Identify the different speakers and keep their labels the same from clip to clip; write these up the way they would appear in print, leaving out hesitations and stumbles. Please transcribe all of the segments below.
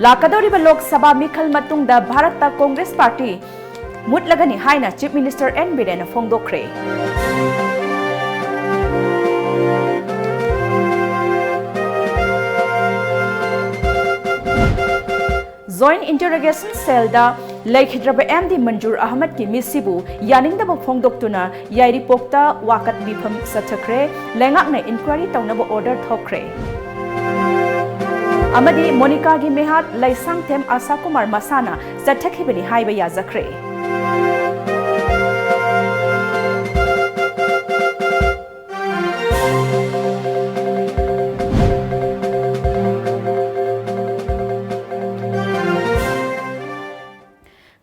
Speaker 1: लाकदौरिबा लोक सभा मिखल मतुंगदा Bharat Congress party मुटलगनी हाइना चीफ मिनिस्टर एन बिरेन फोंदोखरे। जॉइंट इंटरोगेशन सेल दा लेखिद्रब एमडी मंजूर अहमद की मिसिबु यानिंगदब फोंदोक्तुना याइरिपोक्ता वाकत बिफम सथखरे लेंगाकने इंक्वायरी तौनब ऑर्डर थोखरे। अमदी मोनिका की मेहात लैसांगथेम आशा कुमार मसाना चथखिबनी हाइबा याजखरे।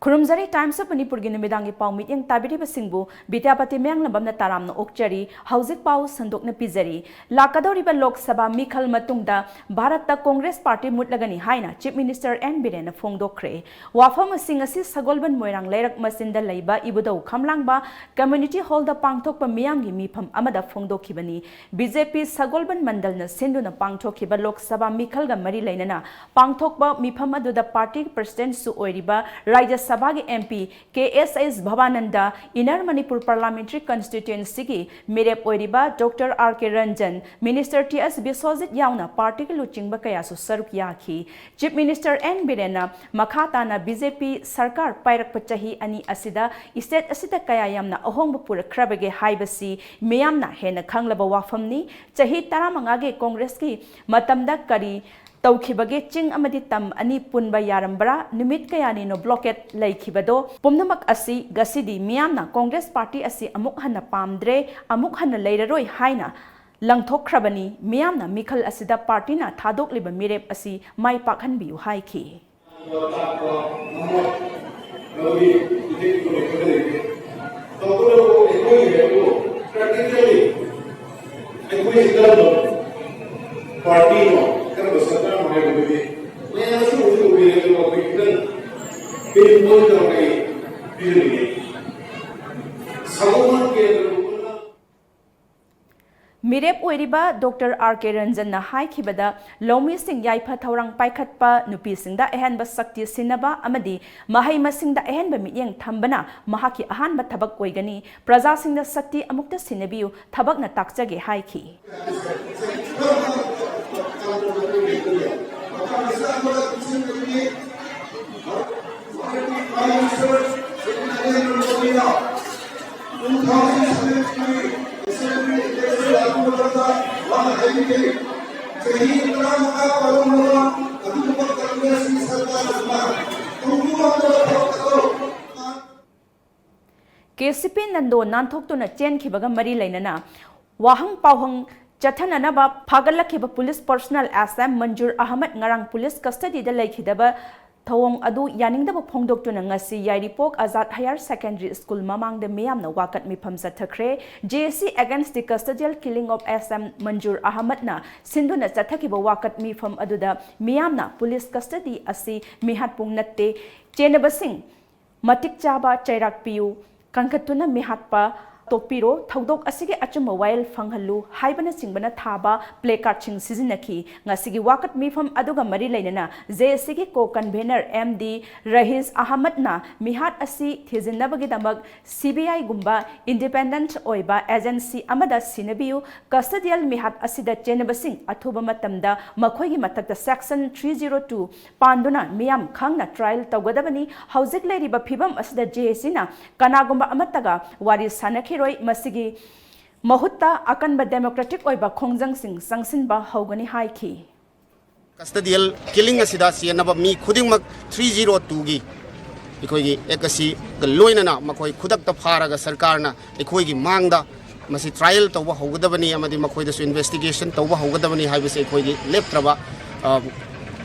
Speaker 1: खुरुमजरी टाइम्स ऑफ मणिपुर की निमिदांगी पाउ मीटिंग ताबिरिबा सिंगबु बिद्यापति मेंगलबमना तारामना ओक्चरी हौजिक पाउ संदोकना पिजरी। लाकदौरिबा लोक सभा मिखल मतुंगदा भारत कांग्रेस पार्टी मुटलगनी हाइना चीफ मिनिस्टर एन बिरेन फोंदोखरे। वाफम सिंग असि सगोलबन मोइरांग लेरक मसिंदा लैबा इबुदौ खमलांगबा कम्युनिटी हॉल दा पांगथोकपा मियामगी मिफम अमदा फोंदोखिबनी। बीजेपी सगोलबन मंडलना सिंधुना पांगथोखिबा लोक सभा मिखलगा मरी लैनना पांगथोकपा मिफम अदुदा पार्टी प्रेसिडेंट सु ओइरिबा राज्य सभा के MP KSS Bhabananda inner Manipur parliamentary constituency की मेरेप ओइरिबा doctor RK Ranjan minister TS Biswajit याउना पार्टी के लुचिंग कयासु सरुक याखी। चीफ मिनिस्टर एन बिरेना मखाताना बीजेपी सरकार पायरक चही अनि असिदा स्टेट असिदा कया यामना अहोंग पुरखरबगे हाइबसी मियामना हेन खंगलब वाफमनी। चही 15 गे कांग्रेस की मतमदा करी तौखिबगे चिंग अमदि तम अनि पुनबा यारंबरा निमित कयानिनो ब्लॉकेट लैखिबदो पुमनमक असि गसिदी मियामना कांग्रेस पार्टी असि अमुक हन्न पामद्रे अमुक हन्न लैररोय हाइना लंगथोखरबनी। मियामना मिखल असिदा पार्टीना थादोकलिबा मिरेप असि माइ पाखनबियु हाइखि। मिरेप ओइरिबा डॉक्टर RK रंजन हाइखिबदा लौमी सिंग याइफा थौरंग पाइखटपा नुपी सिंगदा अहनबा शक्ति सिनबा अमदी महै मसिंगदा अहनबा मियेंग थंबना महाकी अहानबा थबक ओइगनी। प्रजा सिंगदा शक्ति अमुक्ता सिनबियु थबकना ताकचगे हाइखि। KCP नंदो नानथोक्तुना चेनखिबगा मरी लैनना वाहंग पावहंग चथननबा फागलखिबा पुलिस पर्सनल SM मंजूर अहमद ngarang पुलिस कस्टडी दा लैखिदबा थवोंग अदु यानिंगदबा फोंदोक्तुना ngasi याइरिपोक आजाद हायर सेकेंडरी स्कूल ममांगदा मियामना वाकत मिफम सथखरे। JSC against the custodial killing of SM मंजूर अहमद ना सिंधुना चथखिबा वाकत मिफम अदुदा मियामना पुलिस कस्टडी असि मिहातपुंग नत्ते चेनबसिंग मतिक चाबा चैराक पियु कंखतुना मिहातपा तोपीरो थौदोक असिगे अचुम वायल फंगहलु हाइबना चिंगबना थाबा प्ले कार्ड चिंग सिजनखी। ngasiगी वाकत मिफम अदुगा मरी लैनना JSC की को कन्वेनर MD रहीज अहमद ना मिहात असि थिजिनबगी दमक CBI गुम्बा इंडिपेंडेंट ओइबा एजेंसी अमदा सिनबियु कस्टडियल मिहात असिदा चेनबसिंग अथुबा मतमदा मखोइगी मतकता सेक्शन 302 पांदुना मियाम खंगना ट्रायल तौगदबनी। हौजिक लैरिबा फिबम असिदा JSC ना कनागुम्बा अमतगा वारी सानखि मसिगी महुत्ता अकनबा डेमोक्रेटिक ओइबा खोंजंग सिंग संगसिनबा हौगनी हाइखि।
Speaker 2: कस्टडियल किलिंग असिदा सियनबा मी खुदिंगमक 302 गी इखोइगी एकसी लोइनना मखोइ खुदक्ता फारगा सरकारना इखोइगी मांगदा मसि ट्रायल तौबा हौगदबनी अमदि मखोइदसु इन्वेस्टिगेशन तौबा हौगदबनी हाइबसे इखोइगी लेप्त्रबा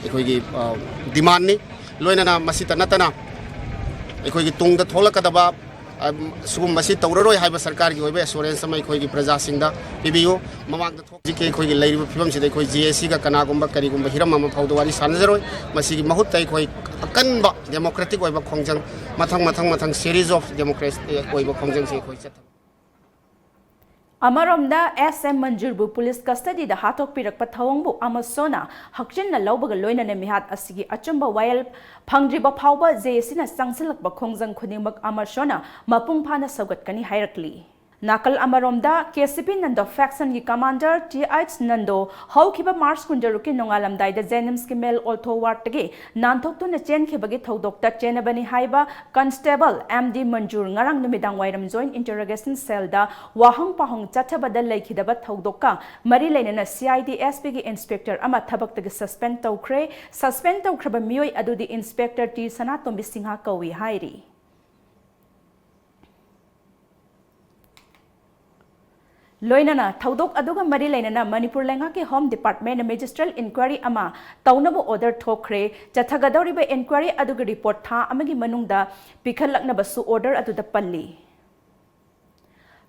Speaker 2: इखोइगी डिमांडनी। लोइनना मसिता नतना इखोइगी तुंगदा थोलकदबा सुगुम्बसी तौररोय हाइबा सरकार की ओइबा एश्योरेंस अमा इखोइगी प्रजा सिंगदा पिबियो ममांगदा थोजिके इखोइगी लैरिबा फिबम सिदा इखोइ JSC का कनागुम्बा करिगुम्बा हिरम अमा फाउदवारी सानजरोय मसिगी महुत्ता इखोइ अकनबा डेमोक्रेटिक ओइबा खोंजंग मथंग सीरीज ऑफ डेमोक्रेसी ओइबा खोंजंग से इखोइ चथ
Speaker 1: Amaromda SM Manjurbu Police Custody the Hatok Pirak Patawangbu Amasona Hakchin na Laubaga Loina Nemihat Asigi Achumba Wail Pangdriba Pauba Zesina Sangsilak Bakongzang Kunimak Amashona Mapung Pana Sogat Kani Hirakli. Nakal Amaromda, KCP Nando Faction Gi Commander TH Nando, How Kiba Mars Kunjaruki Nongalam Dai the Zenems Kimel Alto Wartage, Nantok to Nachen Kibagi Dr. Chenabani Haiba, Constable MD Manjur Ngarang Numidang Wairam Joint Interrogation Cell da, Wahang Pahong Chatabada Lake Hidabat Hodoka, Marie Lane and CID SPG Inspector Ama Tabak the Suspend Tokre, Suspend Tokraba Mui Adu the Inspector T Sanato Missingha Kawi Hairi. Loinana, Taudok Aduga Mari Lainana, Manipur Langaki Home Department Magistral Inquiry Ama, Taunabo Order Tokre, Jatagadoriba Inquiry Aduga Report Ta Amagi Manungda, Pikalaknabasu Order Adu the Palli.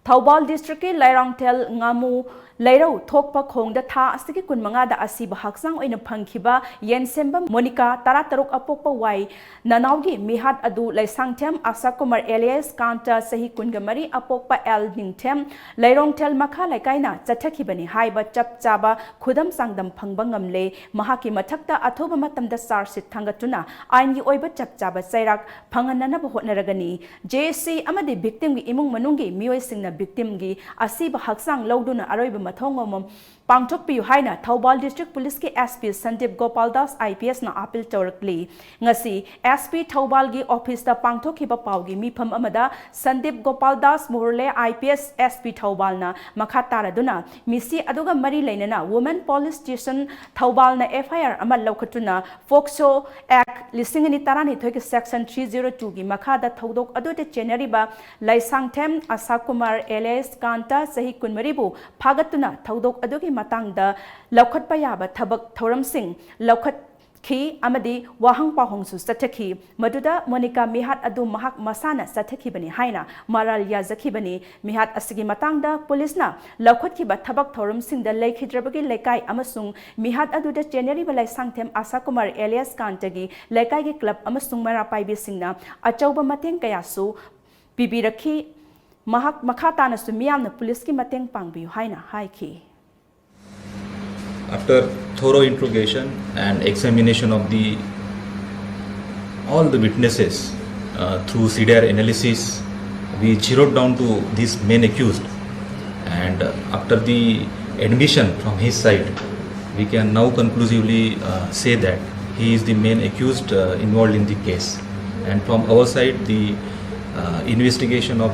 Speaker 1: Taubal District Lairangtel Ngamu Lairo Tokpa Kong the Ta Astiki Kunmanga the Asiba Haksang in a Pankiba, Yensemba, Monica, Tarataruk Apopa Wai, Nanaugi, Mihat Adu, Laisangtem, Asakumar Elias, Kanta, Sahi Kungamari, Apopa El Ningtem, Lairongtel Maka Lakaina, Zatakibani, Haiba, Chap Chaba, Kudam Sangdam Pangbangam Le, Mahaki Matakta, Atoba Matam the Sarsit Tangatuna, Aini Oiba Chap Chaba Sairak, Panganana Naragani, JC Amadi victim Imung Manungi, Mui Sing the victim gi, Asiba Haksang Lauduna Aroba Mathongomum Pangtok Piu Haina Taubal District Police ke SP Sandip Gopal Das IPS na appeal Torakli ngasi SP Taubal gi office da Pangtok hiba paugi mifam amada Sandip Gopal Das Murle IPS SP Taubal na makhatara duna misi aduga mari leinana Women Police Station Taubal na FIR amal laukatuna Foxo Act lisingani tarani thoki section 302 gi makhada thodok adote January Laisangthem Asakumar Elias Kanta sahi kunmaribu Pagatuna Thodok adugi matangda Laukhat Payaba Tabak Thoram Singh Laukhat Ki Amadi Wahang Pahong Su Sataki Maduda Monica Mihat Adu Mahak Masana Sataki Bani Haina Maral Yazaki Bani Mihat Asigi Matangda Police-na Laukhat Kiba Tabak Thoram Singh the Lake Hidrabagi Lekai Amasung Mihat Adu the January Balai Sangthem Asakumar Elias Kantagi Lekai Club Amasung Marapai Bisingna Achauba Mateng Kayasu Bibiraki Mahak Makata na sumiyam na police ki mateng pangbiyo haina haiki.
Speaker 3: After thorough interrogation and examination of all the witnesses through CDR analysis, we zeroed down to this main accused, and after the admission from his side, we can now conclusively say that he is the main accused involved in the case. And from our side, the investigation of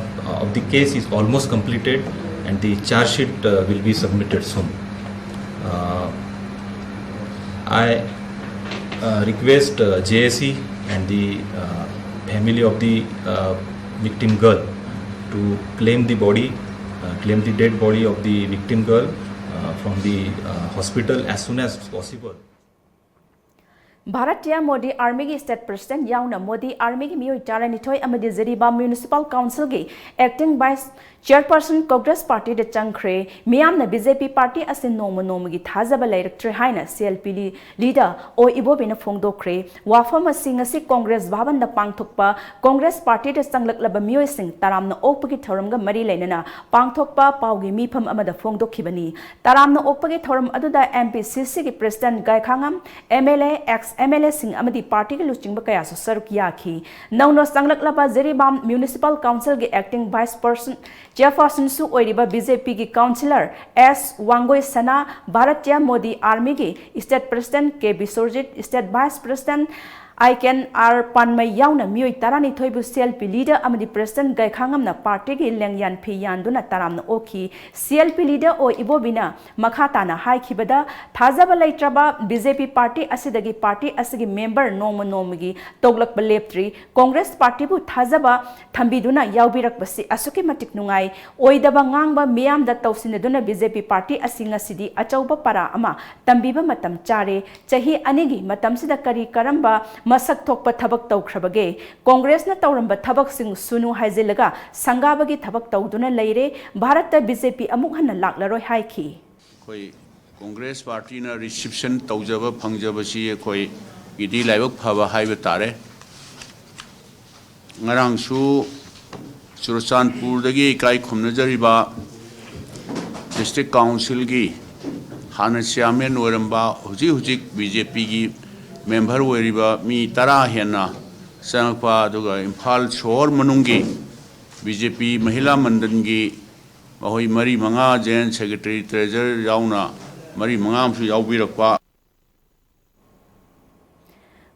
Speaker 3: the case is almost completed, and the charge sheet will be submitted soon. I request JSE and the family of the victim girl to claim the dead body of the victim girl from the hospital as soon as possible.
Speaker 1: Bharatiya Modi Army ki State President yauna Modi Army ki miyoi taranithoi amadi Zariba Municipal Council ki Acting Vice Chairperson Congress Party de changkhre miyamna BJP Party asin noma gi thajaba lairaktre haina CLP leader o ibobina phongdokre wafam asing asi Congress bhaban da pangthokpa Congress Party de changlaklaba miyoi sing taramna okpagi thoram ga mari lainana pangthokpa paugi mifam amada phongdokhibani taramna okpagi thoram aduda MPCC ki President Gaikhangam MLA ex MLA Singh Amadi Party ke luching bakaya so saruk yakhi nauno sanglak Zeribam Municipal Council ke Acting Vice Chairperson su oiriba BJP ki Councillor S Wangoi Sana Bharatiya Modi Army ki State President K Bisorjit State Vice President I can R Panmai yauna miyoi tarani thoibu CLP leader amadi President Gaikhangam na party ki lengyan phiyan duna taram na oki CLP leader o ibobina makhata na haikibada thajaba laitraba BJP party asidagi party asigi member nomagi toglak baleptri Congress party bu thajaba thambiduna yaubirak basi asuki matik nungai oidaba ngangba miyam da tausinaduna BJP party asinga sidi achauba para ama tambiba matam chare chahi anigi matam sida kari karamba masak thokpa thabak tawkhrabage Congress na tawramba thabak sing sunu haizilaga sangabagi thabak tawduna leire Bharata BJP amuk hanna laklaroi haiki
Speaker 4: koi Congress party na reception tawjaba phangjaba si koi idi laibak phaba haiba tare ngarang su Churachandpur dagi kai khumnajariba district council की हाना chairman Oramba हुजिक BJP की member ओरिबा मी तरा हेना संगपा दुगा इम्फाल शहर मनुंगी BJP महिला मंडल की महोई मरी मंगा Jain secretary treasure याउना मरी मंगा याउबिरक्पा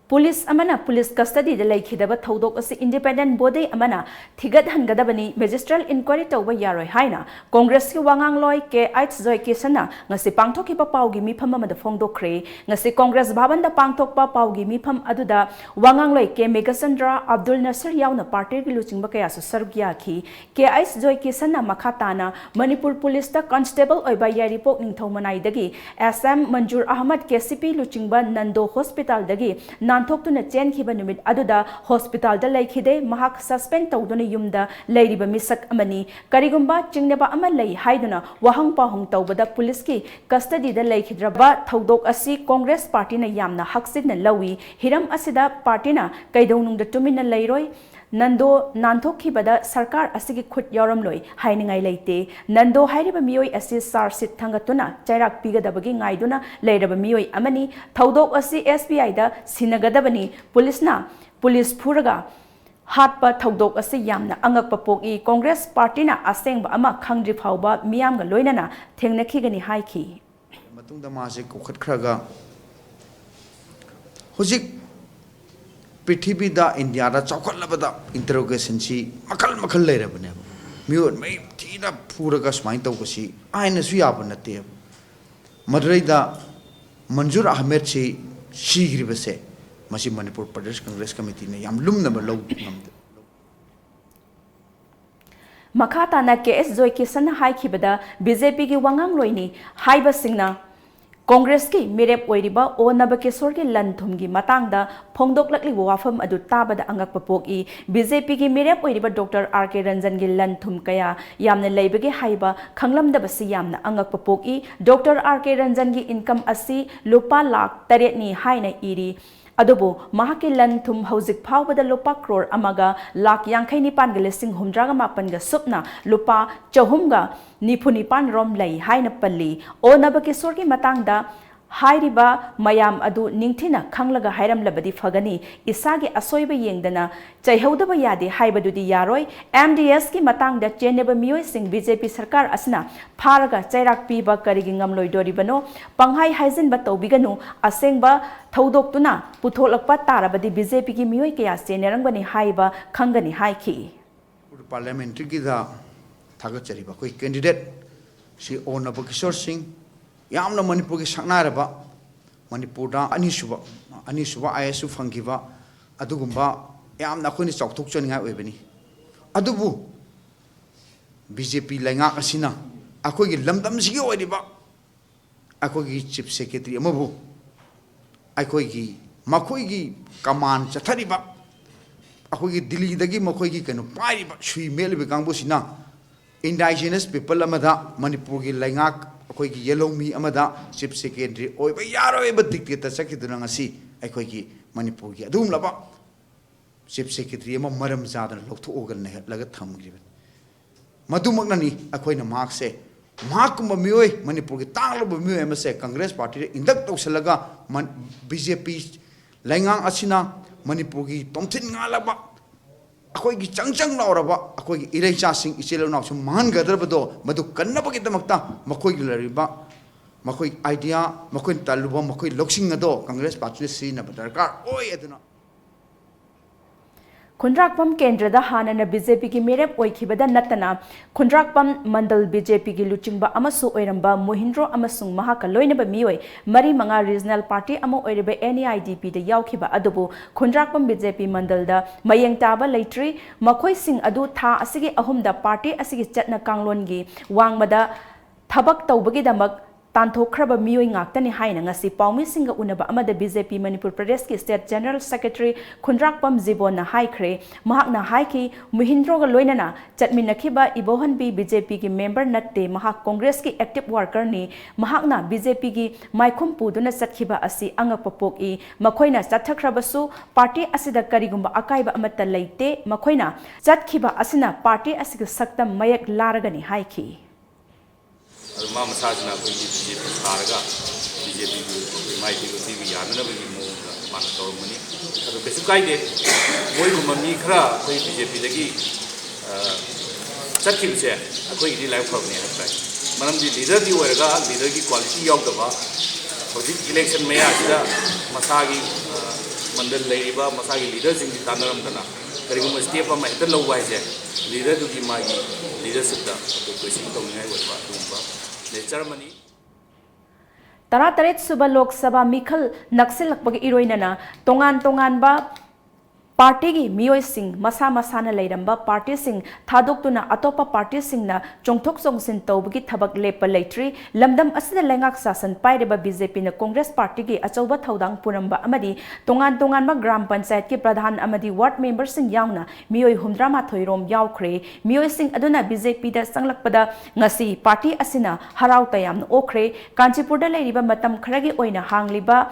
Speaker 1: पुलिस अमना पुलिस कस्टडी लेखिदब थौदोक असी इंडिपेंडेंट बॉडी अमना थिगत हनगदबनी मजिस्ट्रल इंक्वायरी तौबा यारोय हाइना कांग्रेस की वांगांगलोय के आइट्स जोय केसना ngasi pangthokiba paugi mifam amada phongdokre ngasi Congress भवन दा pangthokpa paugi mifam aduda wangangloi ke megasandra abdul nasir yauna party gi luchingba kaya su sargya khi ke आइट्स जोय केसना makhatana manipur police da constable oiba yari pok ningthau manai dagi sm manjur ahmad kcp luchingba nando hospital dagi नानथोक्तुना चेनखिबा नुमित अदुदा hospital दा लेखिदे महाक suspend तौदुना युमदा लेरिबा मिसक अमनी करिगुंबा चिंगनेबा अमा लई हाइदुना वहंग पाहुंग तौबदा पुलिस की कस्टडी दा लेखिद्रबा थौदोक असि कांग्रेस पार्टी ना यामना हक्सिन लवी हिरम असिदा पार्टी ना कैदौनुंग दा तुमिना लेरोय नंदो नानथोखिबदा सरकार असिगी खुद यारमलोय हाइनिंगाई लेते नंदो हाइरिबा मियोय असि सारसित थंगतुना चैराक पिगदबगी ngaiduna लेरबा मियोय अमनी थौदोक असि SBI दा सिनगदबनी पुलिस फुरगा हाटपा थौदोक असि यामना अंगकपा पोगी कांग्रेस पार्टीना असेंगबा अमा खंगद्रि फावबा मियामगा लोइनाना थेंगनखिगनी हाइखि
Speaker 5: मतुंगदा मासे कोखतखरगा हुजिक पृथ्वी दा इंडिया दा चौखलबदा इंटरोगेशन सी मखल मखल लेरबने मियोन मै थीना फुरगा स्माइन तौगसी आइना सु याब नते मदुरैदा मंजूर अहमद सी सीग्रिबसे मसी मणिपुर प्रदेश कांग्रेस कमिटी ने याम लुमनब लौ नमदे
Speaker 1: मखाताना केएस जोय केसन हाइखिबदा बीजेपी की वांगांग लोइनी हाइबसिंगना कांग्रेस की मिरेप ओइरिबा ओ नबकेश्वर के लनथुम की मातांगदा फोंदोकलकली वाफम अदु ताबदा अंगकपा पोगी बीजेपी की मिरेप ओइरिबा डॉक्टर आर.के. रंजन की लनथुम कया यामने लेबगे हाइबा खंगलमदबसी यामना अंगकपा पोगी डॉक्टर आर.के. रंजन की इनकम असी लुपा लाख 8 नि हाइना इरी अदुबो महाके लनथुम हौजिक फावबदा लुपा क्रोर अमगा लाख 59,9,9,8 सुपना लुपा 4,9,9 रोम लई हाइना पल्ली ओ नबकेश्वर की मातांगदा हाइरिबा मयाम अदु निंगथिना खंगलगा हाइरमलबदी फगनी इसागे असोइबा येंगदना चैहौदबा यादे हाइबदुदी यारोय MDS की मातांगदा चेनेबा मियोय सिंह बीजेपी सरकार असना फारगा चैराक पीबा करिगि ngamloidoribano पंगहाई हाइजिनबा तौबिगनु असेंगबा थौदोक्तुना पुथोलकपा ताराबदी बीजेपी की मियोय कया चेनेरंगबनी हाइबा खंगनी हाइखि
Speaker 5: पार्लियामेंट्री की दा थागचरिबा कोई कैंडिडेट श्री ओ नबकिशोर सिंह यामना मणिपुर की सकनारबा मणिपुर दा अनिसुबा IAS फंगिबा अदुगुंबा यामना अखोइनि चौथोकचनिङा ओइबनी अदुबु बीजेपी लैङा असिना अखोइगी लमदमसिगी ओइरिबा अखोइगी चीफ सेक्रेटरी अमबु अखोइगी मखोइगी कमान चथरिबा अखोइगी दिल्ली दगी मखोइगी कनो पाइरिबा सुई मेलबे कांगबुसिना इंडाइजिनस पीपल अमदा मणिपुर की लैङा अखोइगी येलोमी अमदा चीफ सेक्रेटरी ओइबा यारोइबा डिक्टेटर सकिदुना ngasi अखोइगी मणिपुर की अदुम लबा चीफ सेक्रेटरी अमा मरम जादना लौथोगल ने लगा थमग्रिबा मदुमकनानी अखोइना मार्क्से मार्कुम मियोय मणिपुर की तांगलब मियोय अमसे कांग्रेस पार्टी रे इंदक तौसलगा बीजेपी लैंगांग असिना मणिपुर की तोमथिन ngalaba अखोइगी चंगचंग लाउरबा अखोइगी इरेचासिंग इचेलनाव सु मानगदरबदो मदु कन्नबगी दमक्ता मखोइगी लरिबा मखोइ आइडिया मखोइ तालुबा मखोइ लोक्सिंग अदो कांग्रेस पार्टी सीना दरकार ओय अदुना
Speaker 1: खुंद्राकपम केंद्रदा हानना बीजेपी की मेरेप ओइखिबदा नतना खुंद्राकपम मंडल बीजेपी की लुचिंगबा अमसु ओइरंबा मोहिंद्रो अमसुंग महाका लोइनबा मियोय मरी मंगा रीजनल पार्टी अमो ओइरबा NEIDP दा यावखिबा अदुबु खुंद्राकपम बीजेपी मंडलदा मयंग ताबा लेट्री मखोइ सिंग अदु था असिगे अहुमदा पार्टी असिगे चटना कांगलोनगी वांगमदा थबक तौबगीदमक तांथोखरबा मियोय ngaktani haina ngasi paumi singa unaba amada BJP Manipur Pradesh ki State General Secretary Khunrakpam Jibona haikre mahakna haiki Muhindro ga loinana chatminakhiba ibohanbi BJP ki member natte mahak Congress ki active worker ni mahakna BJP ki maikhum puduna chatkhiba asi angapapok I makhoina chathakhrabasu party asida karigumba akaiba amata leite makhoina chatkhiba asina party asiga saktam mayak laragani haiki
Speaker 6: मा मसाजना BJP सारगा BJP माइपी तीवी यानबी मौन मान तौरमनी कैसे कायदे मोयगुम मी खरा BJP चटकीबसे अखोई life फबने है मरमदी leader दी होएगा leader की क्वालिटी यावदबा हजिक इलेक्शन मयासीदा मसागी मंडल लेरिबा मसागी लीडर सिंग तानरमदना करिगुम स्टेप अमा हेक्टर लौबा है लीडर दुगी मागी लीडरशिप दा क्वेश्चन तौनियाय होइबा दुंबा नेचरमनी
Speaker 1: तरातरेत सुबह लोकसभा मिखल नक्सलपगी इरोइनना तोंगान पार्टी की मियोय सिंह मसा मसाना लेरंबा पार्टी सिंह थादोक्तुना अतोपा पार्टी सिंहना चोंगथोक चोंगसिन तौबगी थबक लेप लेट्री लमदम असिदा लेंगाक सासन पाइरेबा बीजेपी न कांग्रेस पार्टी की अचौबा थौदांग पुरंबा अमदी तोंगान ग्राम पंचायत के प्रधान अमदी वार्ड मेंबर सिंह यावना मियोय 138 रोम यावख्रे मियोय सिंह अदुना बीजेपी दा संगलकपदा ngasi पार्टी असिना हराव तयाम ओख्रे कांचीपुर दा लेरिबा मतम खरगी ओइना हांगलिबा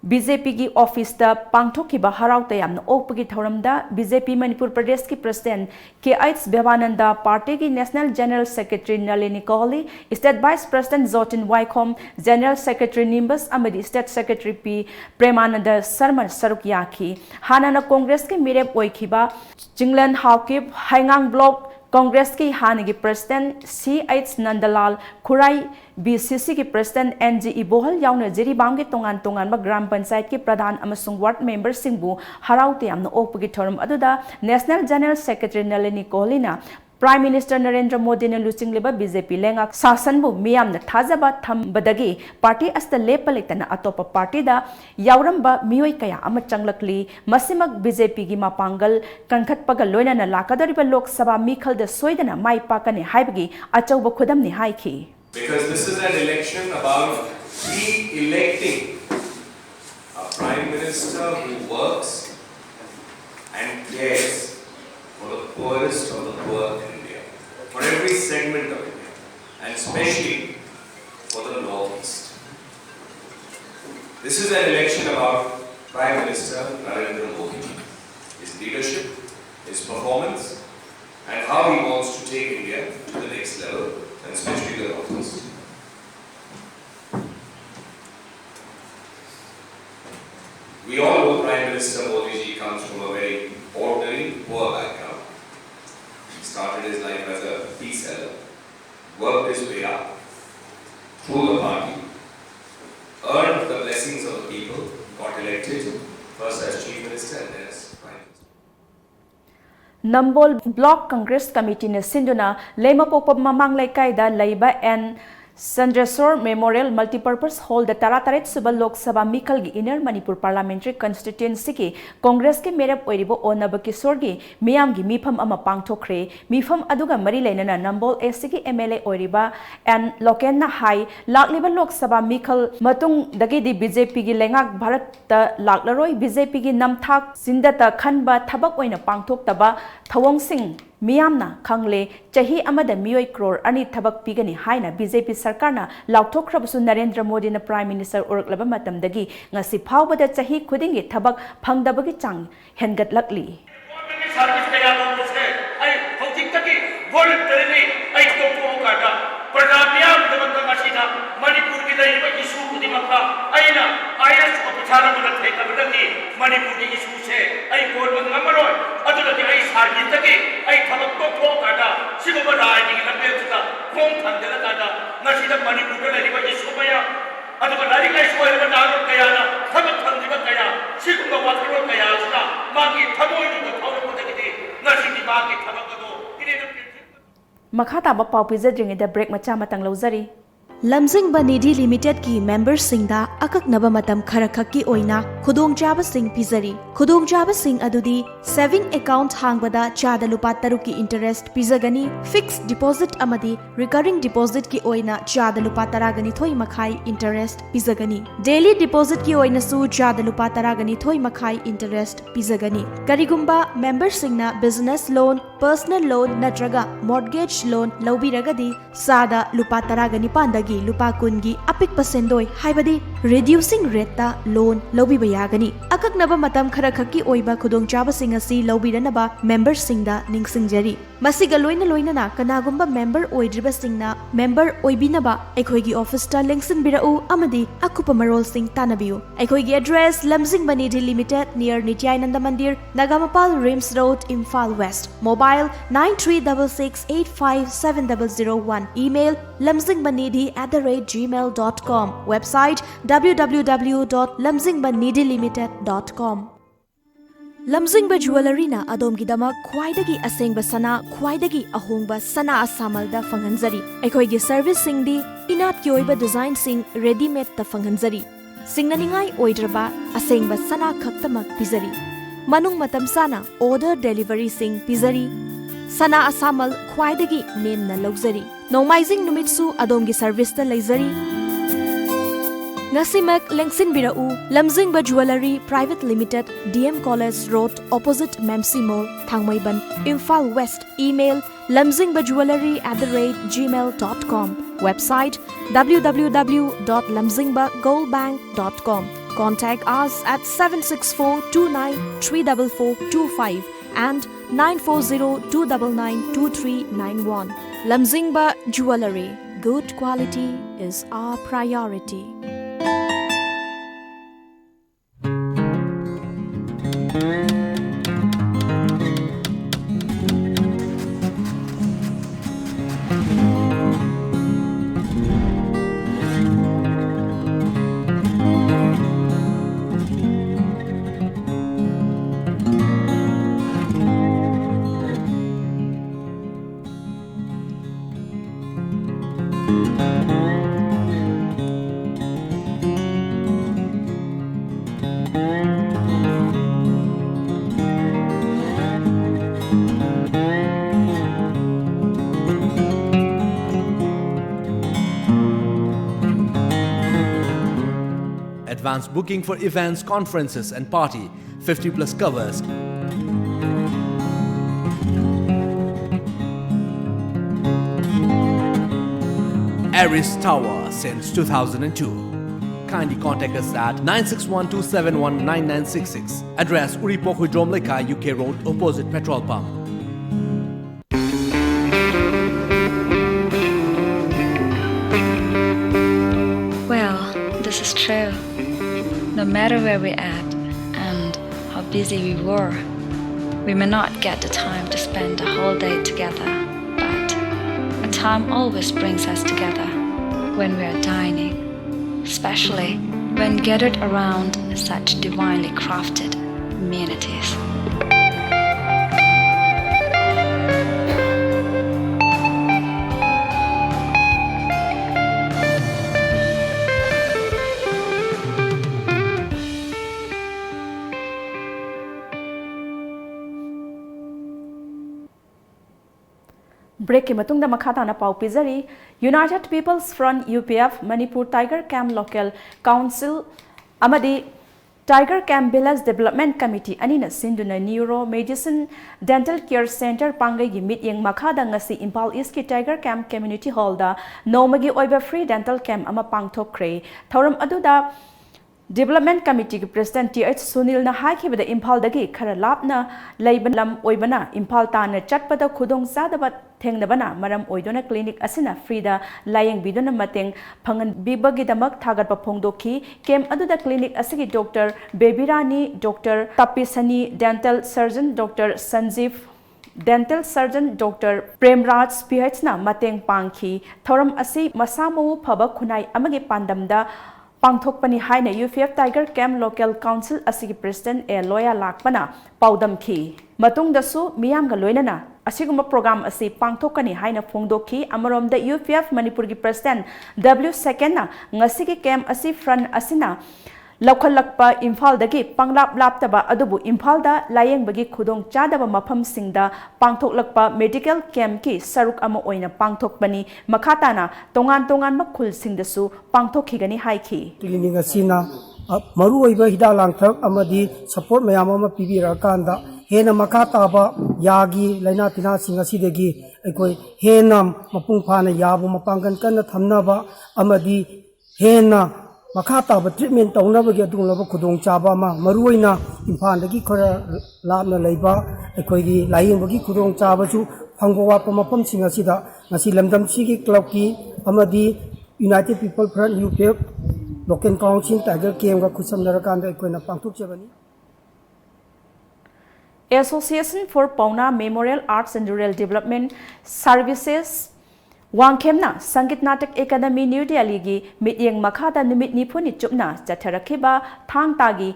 Speaker 1: बीजेपी की ऑफिस पांगथोखिबा हराव तयाम ओपगी थौरमदा बीजेपी मणिपुर प्रदेश की president K H Bewananda party की national general secretary Nalini Kohli state vice president Jotin Waikhom general secretary निम्बस अमदी state secretary P Premananda Sharma सरुक याखी हाना कांग्रेस के मिरेप ओइखिबा चिंगलन हाउकिब हाइंगांग ब्लॉक कांग्रेस की हानगी president CH Nandalal Khurai BCC की प्रेसिडेंट NG इबोहल याउना जिरीबांग के तोंगान ग्राम पंचायत के प्रधान अमसुंग वार्ड मेंबर सिंबु हराउते यामना ओपगी थोरम अदुदा नेशनल जनरल सेक्रेटरी नलिनी कोहलीना प्राइम मिनिस्टर नरेंद्र मोदी ने लुचिंगलेबा बीजेपी लेंगा शासनबु मियामना थाजबा थंबदगी पार्टी अस्त लेपलेतना अतोप पार्टी दा यावरंबा मियोय कया अम चंगलकली मसिमक बीजेपी की मापांगल कंखतपग लोइनना लाकदरिबा लोकसभा मिखल द सोइदना माई पाकने हाइबगी अचौब खुदमनि हाइखी
Speaker 7: because this is an election about re-electing a prime minister who works and cares for the poorest of the poor in India, for every segment of India, and especially for the Northeast. This is an election about Prime Minister Narendra Modi, his leadership, his performance, and how he wants to take India to the next level, and especially the Northeast. We all know Prime Minister Modi ji comes from a very ordinary, poor background. He started his life as a tea seller, worked his way up through the party, earned the blessings of the people, got elected first as Chief Minister and then as Prime Minister.
Speaker 1: Nambol Block Congress Committee ne sinduna Leimapopa Mamang Laikaida Laiba and Sandrasor Memorial Multipurpose Hall the Tarataret Suba Lok Sabha Mikal gi Inner Manipur Parliamentary Constituency ki Congress ke Merap Oiribo Onaba Kisor gi Miyam gi Mifam ama Pangthokre Mifam aduga Mari Lainana Nambol SC ki MLA Oiriba and Lokenna High Lakliba Lok Sabha Mikal Matung dagi di BJP gi Lengak Bharat ta Laklaroi BJP gi Namthak Sindata Khanba Thabak oina Pangthok taba Thawong Singh मियामना खंगले चाही अमद मियोय क्रोर अनि थबक पिगनी हाइना BJP सरकारना लाउथोख्रबसु नरेंद्र मोदी न prime minister ओरकलबा मतमदगी ngasi फावबदा चाही खुदिंगी थबक फंगदबगी चांग हेनगतलकली
Speaker 8: service कया से आई हौजिकतकी voluntarily आई तोपो काटा प्रजापियाम दबंग ngasiना मणिपुर की दैब इशू खुदिमका आइना आईएस ऑफिसर मन थेकबदगी मणिपुर की इशू से आई कोल मंगमरोय अदुलति आई सार्गितकी आई थबक तोपो काटा सिगोब राजनी लंबेसुदा कोम थंदला काटा ngasiदा मणिपुर की दैब इशू मया अदुगा लारी kai soil ba nago kaya na thabak thangdiba kaya sigumba watharo kaya sina magi thamoi ni thawro kodagi ngasi ni magi thabak ado ine
Speaker 1: Makha taba pau pizadringi da break macha matang lozari
Speaker 9: lamjingbatomtv limited ki members singda akaknaba matam kharakak ki oina khudongchaba sing pizari khudongchaba sing adudi saving account hangbada chada lupa taruk ki interest pizagani fixed deposit amadi recurring deposit ki oina chada lupa taragani thoi makhai interest pizagani daily deposit ki oina su chada lupa taragani thoi makhai interest pizagani karigumba members singna business loan personal loan natraga mortgage loan lobiragadi sada lupa taragani pandagi lupa kungi apik pasendoi haibadi reducing rate ta loan lobiba yagani akaknaba matam khara khaki oiba khudongchaba sing asi lobiranaba members singda ningsingjari Masiga loina loinana kanagumba member oidribasingna member oibinaba aikhoigi office ta lengsin birau amadi akupa marol sing tanabiu aikhoigi address lamjingbani limited near Nityananda Mandir Nagamapal Rims Road Imphal West mobile 9366857001 email lamjingbanidhi@gmail.com website www.lamjingbanidhilimited.com Lamjingba Jewelry na adom-gidamak khwaidagi asengba sana khwaidagi ahongba sana asamalda fanghanjari aikhoigi service singdi inat ki oiba design sing ready made ta fanghanjari singnaningai oidraba asengba sana khaktamak pizari manung matam sana order delivery sing pizari sana asamal khwaidagi nemna lawjari nomaizing numitsu adom-gi service ta leizari Ngasimak lengsin birau Lamjingba Jewelry Private Limited DM College Road opposite Memsi Mall Thangmaiban Imphal West email lamjingbaJewelry@gmail.com website www.lamjingbagoldbank.com contact us at 764293445 and 94029923991 Lamjingba Jewelry good quality is our priority.
Speaker 10: Advanced booking for events, conferences and party, 50 plus covers. Aris Tower since 2002. Kindly contact us at 9612719966. Address Uripokhuidrom Lekha, UK Road, opposite petrol pump.
Speaker 11: Well, this is true. No matter where we're at and how busy we were, we may not get the time to spend a whole day together, but a time always brings us together when we are dining, especially when gathered around such divinely crafted amenities.
Speaker 1: Break ki matungda makhata na pau pizari United People's Front UPF Manipur Tiger Camp Local Council amadi Tiger Camp Village Development Committee anina sinduna Neuro Medicine Dental Care Center pangai gi meeting makhada ngasi Impal East ki Tiger Camp Community Hall da nomagi oiba free dental camp ama pangthokre thoram aduda Development Committee ki President TH Sunil na haikibada Impal dagi khara lapna leiban lam oibana Impal ta na chatpada khudong sadaba thengnabana maram oidona clinic asina free da layeng bidona mateng phangan bibagi damak thagat pa phongdokhi kem aduda clinic asigi Dr. Bebirani Dr. Tapisani Dental Surgeon Dr. Sanjeev Dental Surgeon Dr. Premraj PH na mateng pangki thoram asi masamo phaba khunai amagi pandamda Pangthokpani haina UPF Tiger Camp Local Council asigi President A Loya Lakpana paudam ki matung dasu miyam ga loinana asiguma program asi pangthokani haina phongdokhi amarom da UPF Manipur gi President W second na ngasigi camp asi front asina Laukhalakpa Imphal dagi panglap laptaba adubu Imphal da layeng bagi khudong chadaba mafam singda pangthoklakpa medical camp ki saruk ama oina pangthokpani makhatana tongan makhul singdasu pangthokhigani haiki
Speaker 12: clinic asina maru oiba hida langthak amadi support mayam ama pibira kanda hena makata ba yagi laina tina singa sidagi ekoi hena mapung phana yabu mapangan kana thamna ba amadi hena makata ba treatment tawna ba gi dungla ba khudong chaba ma maruina imphal dagi khara labna leiba ekoi gi layeng ba gi khudong chaba chu ꯐꯪꯕ ꯋꯥꯠꯄ ꯃꯐꯝꯁꯤꯡ ꯑꯁꯤꯗ ꯉꯁꯤ ꯂꯝꯗꯝꯁꯤꯒꯤ ꯀ꯭ꯂꯕꯀꯤ ꯑꯃꯗꯤ united people front UPF local council tiger ꯀꯦꯝꯒ ꯈꯨꯠꯁꯝꯅꯔꯀꯥꯟꯗ ꯑꯩꯈꯣꯏꯅ ꯄꯥꯡꯊꯣꯛꯆꯕꯅꯤ
Speaker 1: Association for Pauna Memorial Arts and Rural Development Services Wangkhemna Sangit Natak Academy New Delhi gi mityeng makhada numit nifuni chupna chatharakhiba thang tagi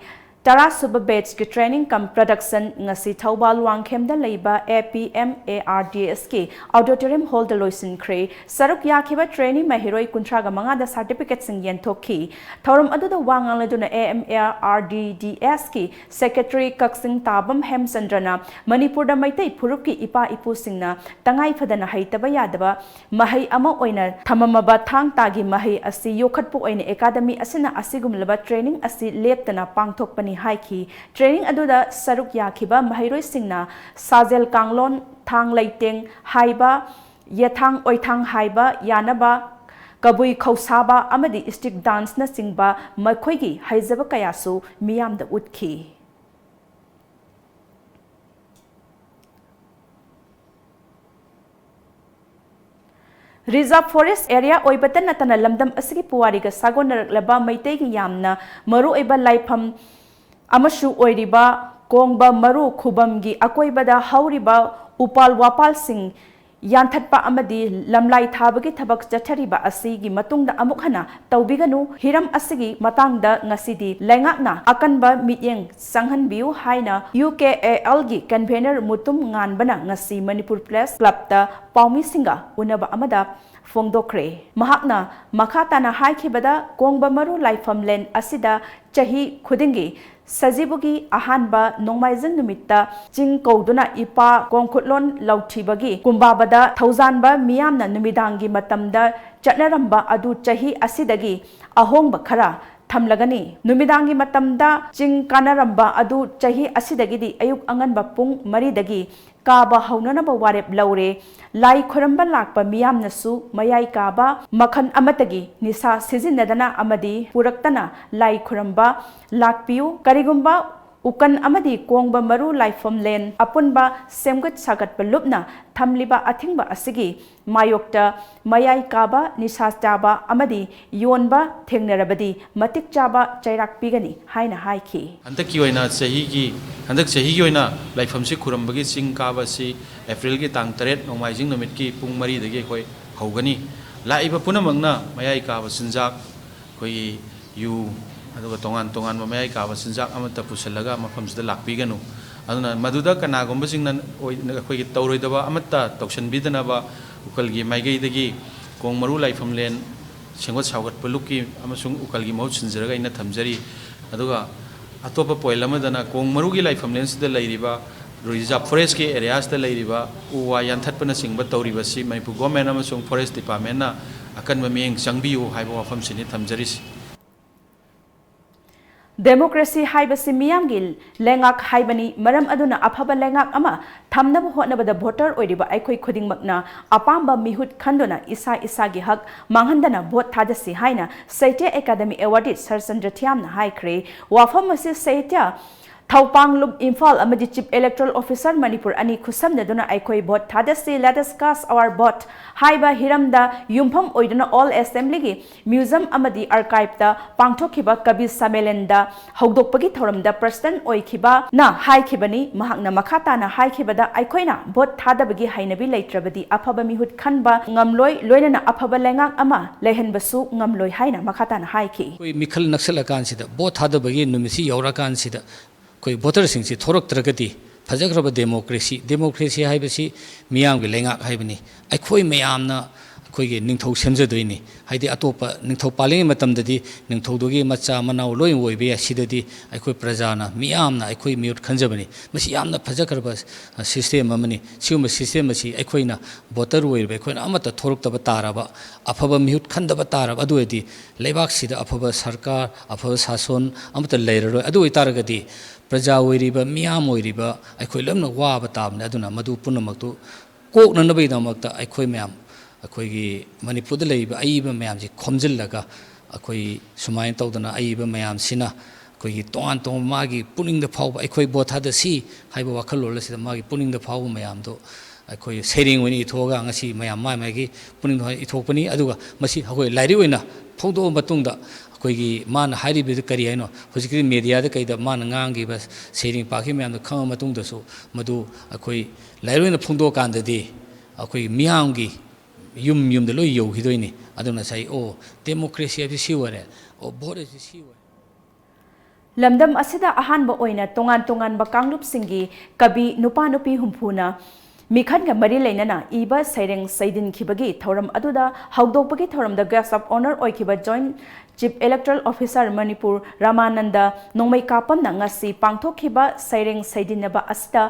Speaker 1: Tara Suba Batch ki training kam production ngasi Thaubal Wangkhemda leiba APMARDS ki auditorium hall da loisin khre saruk yakhiba training mahiroi kuntra ga manga da certificate sing yen thokhi thorum adu da wangang leduna AMARDS ki secretary Kaksing Tabam Hemchandrana Manipur da maitai phurup ki ipa ipu singna tangai phadana haitaba yadaba mahai ama oina thamamaba thang tagi mahai asi yokhatpu oina academy asina asigumlaba training asi leptana pangthokpani haiki training aduda saruk yakhiba mahairoi singna Sajel Kanglon thang leiteng haiba yathang oithang haiba yanaba kabui khausaba amadi stick dance na singba makhoigi haijaba kayasu miyamda utkhi Reserve Forest Area oibatan natana lamdam asigi puwari ga sagonarak maitai gi yamna maru oiba laifam amashu oiriba kongba maru khubam gi akoibada hauriba upal wapal sing yanthatpa amadi lamlai thabagi thabak chathariba asigi matungda amuk hana tawbiganu hiram asigi matangda ngasidi lengakna akanba mityeng sanghanbiu haina UKAL gi convener mutum nganbana ngasi Manipur Place Club ta paumi singa unaba amada fongdokre mahakna makhatana haikibada kongba maru laifam len asida chahi khudingi Sajibugi ahanba nongmaijing numitta jing kauduna ipa kongkhutlon lauthibagi kumbabada thousandba miyamna numidangi matamda chatnaramba adu chahi asidagi ahongba khara thamlagani numidangi matamda jing kanaramba adu chahi asidagidi ayuk anganba pung 3 dagi Kaba haunanaba warep laure lai khuramba lakpa miyamnasu mayai kaba makhan amatagi nisa sizinadana amadi puraktana lai khuramba lakpiu karigumba ukan amadi kongba maru laifam len apunba semgat sagat palupna thamliba athingba asigi mayokta mayai kaba nisa chaba amadi yonba thengnarabadi matik chaba chairak pigani haina haiki
Speaker 13: handaki oina chahi gi oina laifam si khurambagi sing kaba si April gi tang 3 nongmaijing numit ki pung 3 dagi khoi haugani laiba punamangna mayai kaba sinjak khoi yu aduga tongan mayai kaba sinjak amata pusalaga mafamsida lakpiganu aduna maduda kanagomba singna khoi gi tawroidaba amata toksanbidanaba ukalgi maigai kong maru laifam len sengot saugat peluki amasung ukalgi mau sinjaraga ina thamjari aduga atopa poilamadana kong marugi laifam len sida lairiba Reserve Forest ki areas da lairiba uwa yanthatpana singba tawriba si Manipur government amasung forest department na akan mameng changbiu haiba wafam sini thamjari
Speaker 1: Democracy haibasi miyamgil lengak haibani maram aduna aphaba lengak ama thamnaba hotnabada voter oiriba aikhoi khudingmakna apamba mihut khandona isa gi hak manghandana vote thadasi haina Saitya Academy awarded Sarchandra Thiamna haikre wafam asi Saitya Thaupanglum Imphal amadi Chief Electoral Officer Manipur ani khusamnaduna aikhoi vote thadasi let us cast our vote haiba hiramda yumpham oiduna all assembly gi museum amadi archive ta pangthokhiba kabi samelenda hogdokpagi thoramda president oikhiba na haikhibani mahakna makhata na haikhibada aikhoina vote thadabagi hainabi leitrabadi aphaba mihut khanba ngamloi loinana aphaba lengak ama lehenbasu ngamloi haina makhata na haikhi
Speaker 14: koi mikhal naksala kan sida vote thadabagi numisi yaura kan sida koi voter sing si thorak tragati phajagraba democracy haibasi miyam gi lengak haibani aikhoi mayamna khoi gi ningthau semjadoini haidi atopa ningthau paling matamdadi ningthaudogi macha manau loi woibe sidadi aikhoi prajana miyamna aikhoi miut khanjabani masi yamna phajagraba system amani siuma system asi aikhoina voter woibe aikhoina amata thorak taba taraba afaba miut khandaba taraba aduedi leibak sida afaba sarkar afaba sason amata leiraroi adu itaragadi Praja oiriba miyam oiriba aikhoi lamna waba tabna aduna madu punamaktu koknanabai damakta aikhoi mayam aikhoi gi Manipur da leiba aiba mayam ji khomjillaga aikhoi sumain tawdana aiba mayam sina aikhoi gi ton magi puning da phawba aikhoi botha da si haiba wakhal lol sida magi puning da phawba mayam do ꯑꯩꯈꯣꯏ ꯁꯩꯔꯦꯡ ꯑꯣꯏꯅ ꯏꯊꯣꯛꯑꯒ ꯉꯁꯤ ꯃꯌꯥꯝ ꯃꯥꯒꯤ ꯄꯨꯛꯅꯤꯡ ꯏꯊꯣꯛꯄꯅꯤ ꯑꯗꯨꯒ ꯃꯁꯤ ꯑꯩꯈꯣꯏ ꯂꯥꯏꯔꯤꯛ ꯑꯣꯏꯅ ꯐꯣꯡꯗꯣꯛꯑ ꯃꯇꯨꯡꯗ ꯑꯩꯈꯣꯏꯒꯤ ꯃꯥꯅ ꯍꯥꯏꯔꯤꯕꯗꯨ ꯀꯔꯤ ꯍꯥꯏꯅꯣ ꯍꯧꯖꯤꯛꯀꯤ ꯃꯦꯗꯤꯌꯥꯗ ꯀꯩꯗ ꯃꯥꯅ ꯉꯥꯡꯈꯤꯕ ꯁꯩꯔꯦꯡ ꯄꯥꯈꯤꯕ ꯃꯌꯥꯝꯗꯣ ꯈꯪꯉ ꯃꯇꯨꯡꯗꯁꯨ ꯃꯗꯨ ꯑꯩꯈꯣꯏ ꯂꯥꯏꯔꯤꯛ ꯑꯣꯏꯅ ꯐꯣꯡꯗꯣꯛꯑꯀꯥꯟꯗꯗꯤ ꯑꯩꯈꯣꯏ ꯃꯤꯌꯥꯝꯒꯤ ꯌꯨꯝꯗ ꯂꯣꯏ ꯌꯧꯈꯤꯗꯣꯏꯅꯤ ꯑꯗꯨꯅ ꯉꯁꯥꯏ ꯗꯦꯃꯣꯀ꯭ꯔꯦꯁꯤ ꯍꯥꯏꯕꯁꯤ ꯁꯤ ꯑꯣꯏꯔꯦ ꯚꯣꯠ ꯍꯥꯏꯕꯁꯤ ꯁꯤ ꯑꯣꯏꯔꯦ
Speaker 1: ꯂꯝꯗꯝ ꯑꯁꯤꯗ ꯑꯍꯥꯟꯕ ꯑꯣꯏꯅ ꯇꯣꯉꯥꯟ ꯇꯣꯉꯥꯟꯕ ꯀꯥꯡꯂꯨꯞꯁꯤꯡꯒꯤ ꯀꯕꯤ ꯅꯨꯄꯥ ꯅꯨꯄꯤ ꯍꯨꯝꯐꯨꯅ ꯃꯤꯈꯜꯒ ꯃꯔꯤ ꯂꯩꯅꯅ ꯏꯕ ꯁꯩꯔꯦꯡ ꯁꯩꯗꯤꯟꯈꯤꯕꯒꯤ ꯊꯧꯔꯝ ꯑꯗꯨꯗ ꯍꯧꯗꯣꯛꯄꯒꯤ ꯊꯧꯔꯝꯗ ꯒꯦꯁꯠ ꯑꯣꯐ ꯑꯣꯅꯔ ꯑꯣꯏꯈꯤꯕ joint chief electoral officer Manipur Ramananda ꯅꯣꯡꯃꯩ ꯀꯥꯞꯄꯝꯅ ꯉꯁꯤ ꯄꯥꯡꯊꯣꯛꯈꯤꯕ ꯁꯩꯔꯦꯡ ꯁꯩꯗꯤꯟꯅꯕ ꯑꯁꯤꯗ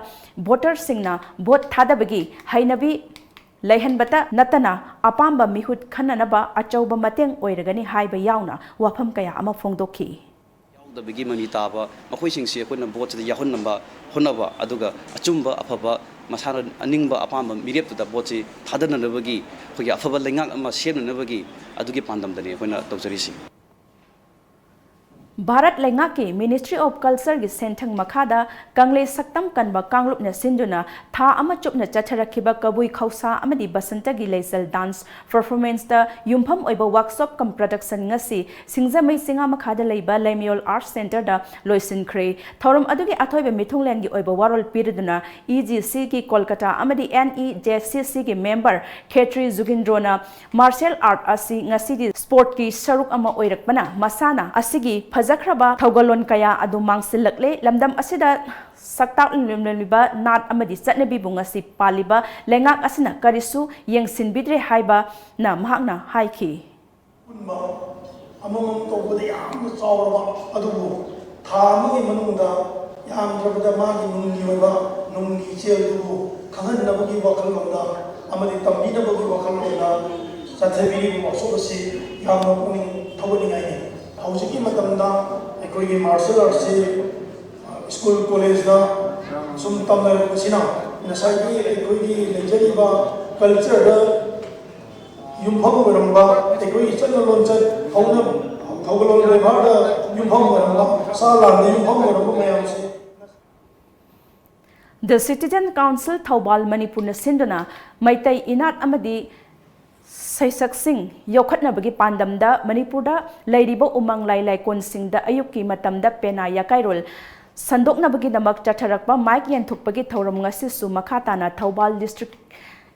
Speaker 1: ꯚꯣꯇꯔꯁꯤꯡꯅ ꯚꯣꯠ ꯊꯥꯗꯕꯒꯤ ꯍꯩꯅꯕꯤ ꯂꯩꯍꯟꯕꯇ ꯅꯠꯇꯅ ꯑꯄꯥꯝꯕ ꯃꯤꯍꯨꯠ ꯈꯟꯅꯅꯕ ꯑꯆꯧꯕ ꯃꯇꯦꯡ ꯑꯣꯏꯔꯒꯅꯤ ꯍꯥꯏꯕ ꯌꯥꯎꯅ ꯋꯥꯐꯝ ꯀꯌꯥ ꯑꯃ ꯐꯣꯡꯗꯣꯛꯈꯤ
Speaker 15: ꯗꯕꯒꯤ ꯃꯃꯤ ꯇꯥꯕ ꯃꯈꯣꯏꯁꯤꯡꯁꯤ ꯑꯩꯈꯣꯏꯅ ꯚꯣꯠꯁꯤꯗ ꯌꯥꯎꯍꯟꯅꯕ ꯍꯣꯠꯅꯕ ꯑꯗꯨꯒ ꯑꯆꯨꯝꯕ ꯑꯐꯕ ꯃꯁꯥꯅ ꯑꯅꯤꯡꯕ ꯑꯄꯥꯝꯕ ꯃꯤꯔꯦꯞꯇꯨꯗ ꯚꯣꯠꯁꯤ ꯊꯥꯗꯅꯅꯕꯒꯤ ꯑꯩꯈꯣꯏꯒꯤ ꯑꯐꯕ ꯂꯩꯉꯥꯛ ꯑꯃ ꯁꯦꯝꯅꯅꯕꯒꯤ ꯑꯗꯨꯒꯤ ꯄꯥꯟꯗꯝꯗꯅꯤ ꯑꯩꯈꯣꯏꯅ ꯇꯧꯖꯔꯤꯁꯤ
Speaker 1: ꯚꯥꯔꯠ ꯂꯩꯉꯥꯛꯀꯤ ꯃꯤꯅꯤꯁꯇ꯭ꯔꯤ ꯑꯣꯐ ꯀꯜꯆꯔꯒꯤ ꯁꯦꯟꯊꯪ ꯃꯈꯥꯗ ꯀꯪꯂꯩ ꯁꯛꯇꯝ ꯀꯟꯕ ꯀꯥꯡꯂꯨꯞꯅ ꯁꯤꯟꯗꯨꯅ ꯊꯥ ꯑꯃ ꯆꯨꯞꯅ ꯆꯠꯊꯔꯛꯈꯤꯕ ꯀꯕꯨꯏ ꯈꯧꯁꯥ ꯑꯃꯗꯤ ꯕꯁꯟꯇꯒꯤ ꯂꯩꯖꯜ ꯗꯥꯟꯁ ꯄꯔꯐꯣꯔꯃꯦꯟꯁꯇ ꯌꯨꯝꯐꯝ ꯑꯣꯏꯕ ꯋꯥꯔꯛꯁꯣꯞ ꯀꯝ ꯄ꯭ꯔꯗꯛꯁꯟ ꯉꯁꯤ ꯁꯤꯡꯖꯃꯩ ꯆꯤꯡꯉꯥ ꯃꯈꯥꯗ ꯂꯩꯕ ꯂꯩꯃꯌꯣꯜ ꯑꯥꯔꯠ ꯁꯦꯟꯇꯔꯗ ꯂꯣꯏꯁꯤꯟꯈ꯭ꯔꯦ ꯊꯧꯔꯝ ꯑꯗꯨꯒꯤ ꯑꯊꯣꯏꯕ ꯃꯤꯊꯨꯡꯂꯦꯟꯒꯤ ꯑꯣꯏꯕ ꯋꯥꯔꯣꯜ ꯄꯤꯔꯗꯨꯅ EGCꯒꯤ ꯀꯣꯜꯀꯇꯥ ꯑꯃꯗꯤ NEJCCꯒꯤ ꯃꯦꯝꯕꯔ ꯈꯦꯇ꯭ꯔꯤ ꯖꯨꯒꯤꯟꯗ꯭ꯔꯣꯅ ꯃꯥꯔꯁꯤꯌꯦꯜ ꯑꯥꯔꯠ ꯑꯁꯤ ꯉꯁꯤꯗꯤ ꯁ꯭ꯄꯣꯔꯠꯀꯤ ꯁꯔꯨꯛ ꯑꯃ ꯑꯣꯏꯔꯛꯄꯅ ꯃꯁꯥꯅ ꯑꯁꯤꯒꯤ ꯐꯖꯈ꯭ꯔꯕ ꯊꯧꯒꯜꯂꯣꯟ ꯀꯌꯥ ꯑꯗꯨ ꯃꯥꯡꯁꯤꯜꯂꯛꯂꯦ ꯂꯝꯗꯝ ꯑꯁꯤꯗ ꯁꯛꯇꯥꯛꯂꯤꯕ ꯅꯥꯠ ꯑꯃꯗꯤ ꯆꯠꯅꯕꯤꯕꯨ ꯉꯁꯤ ꯄꯥꯜꯂꯤꯕ ꯂꯩꯉꯥꯛ ꯑꯁꯤꯅ ꯀꯔꯤꯁꯨ ꯌꯦꯡꯁꯤꯟꯕꯤꯗ꯭ꯔꯦ ꯍꯥꯏꯕꯅ ꯃꯍꯥꯛꯅ ꯍꯥꯏꯈꯤ
Speaker 16: ꯑꯃꯃꯝ ꯇꯧꯕꯗ ꯌꯥꯝꯅ ꯆꯥꯎꯔꯕ ꯑꯗꯨꯕꯨ ꯊꯥ ꯑꯃꯒꯤ ꯃꯅꯨꯡꯗ ꯌꯥꯝꯗ꯭ꯔꯕꯗ ꯃꯥꯒꯤ ꯅꯨꯡꯒꯤ ꯑꯣꯏꯕ ꯅꯨꯡꯒꯤ ꯏꯆꯦꯜꯗꯨꯕꯨ ꯈꯪꯍꯟꯅꯕꯒꯤ ꯋꯥꯈꯜꯂꯣꯟꯗ ꯑꯃꯗꯤ ꯇꯝꯕꯤꯅꯕꯒꯤ ꯋꯥꯈꯜꯂꯣꯟꯗ ꯆꯠꯊꯕꯤꯔꯤꯕ ꯋꯥꯛꯁꯣꯞ ꯑꯁꯤ ꯌꯥꯝꯅ ꯄꯨꯛꯅꯤꯡ ꯊꯧꯒꯠꯅꯤꯡꯉꯥꯏꯅꯤ ꯍꯧꯖꯤꯛꯀꯤ ꯃꯇꯝꯗ ꯑꯩꯈꯣꯏꯒꯤ ꯃꯥꯔꯁꯤꯌꯦꯜ ꯑꯥꯔꯠꯁꯤ ꯁ꯭ꯀꯨꯜ ꯀꯣꯂꯦꯖꯗ ꯁꯨꯝ ꯇꯝꯅꯔꯛꯄꯁꯤꯅ ꯉꯁꯥꯏꯒꯤ ꯑꯩꯈꯣꯏꯒꯤ ꯂꯩꯖꯔꯤꯕ ꯀꯜꯆꯔꯗ ꯌꯨꯝꯐꯝ ꯑꯣꯏꯔꯝꯕ ꯑꯩꯈꯣꯏꯒꯤ ꯆꯠꯅ ꯂꯣꯟꯆꯠ ꯊꯧꯒꯜꯂꯣꯟ ꯕꯦꯕꯥꯔꯗ ꯌꯨꯝꯐꯝ ꯑꯣꯏꯔꯝꯕ ꯁꯥ ꯂꯥꯟꯗ ꯌꯨꯝꯐꯝ ꯑꯣꯏꯔꯝꯕ ꯃꯌꯥꯝꯁꯤ
Speaker 1: The Citizen Council Thoubal Manipurna Sinduna Maitai Inat Amadi Saisaksing Yokhatnabagi Pandamda Manipurda Lairibo Umang Lai Laikon Singda Ayuki Matamda Pena Yakairol Sandoknabagi Damak Chatarakpa Mike Yenthukpagi Thoram Ngasisu Makhatana Thoubal District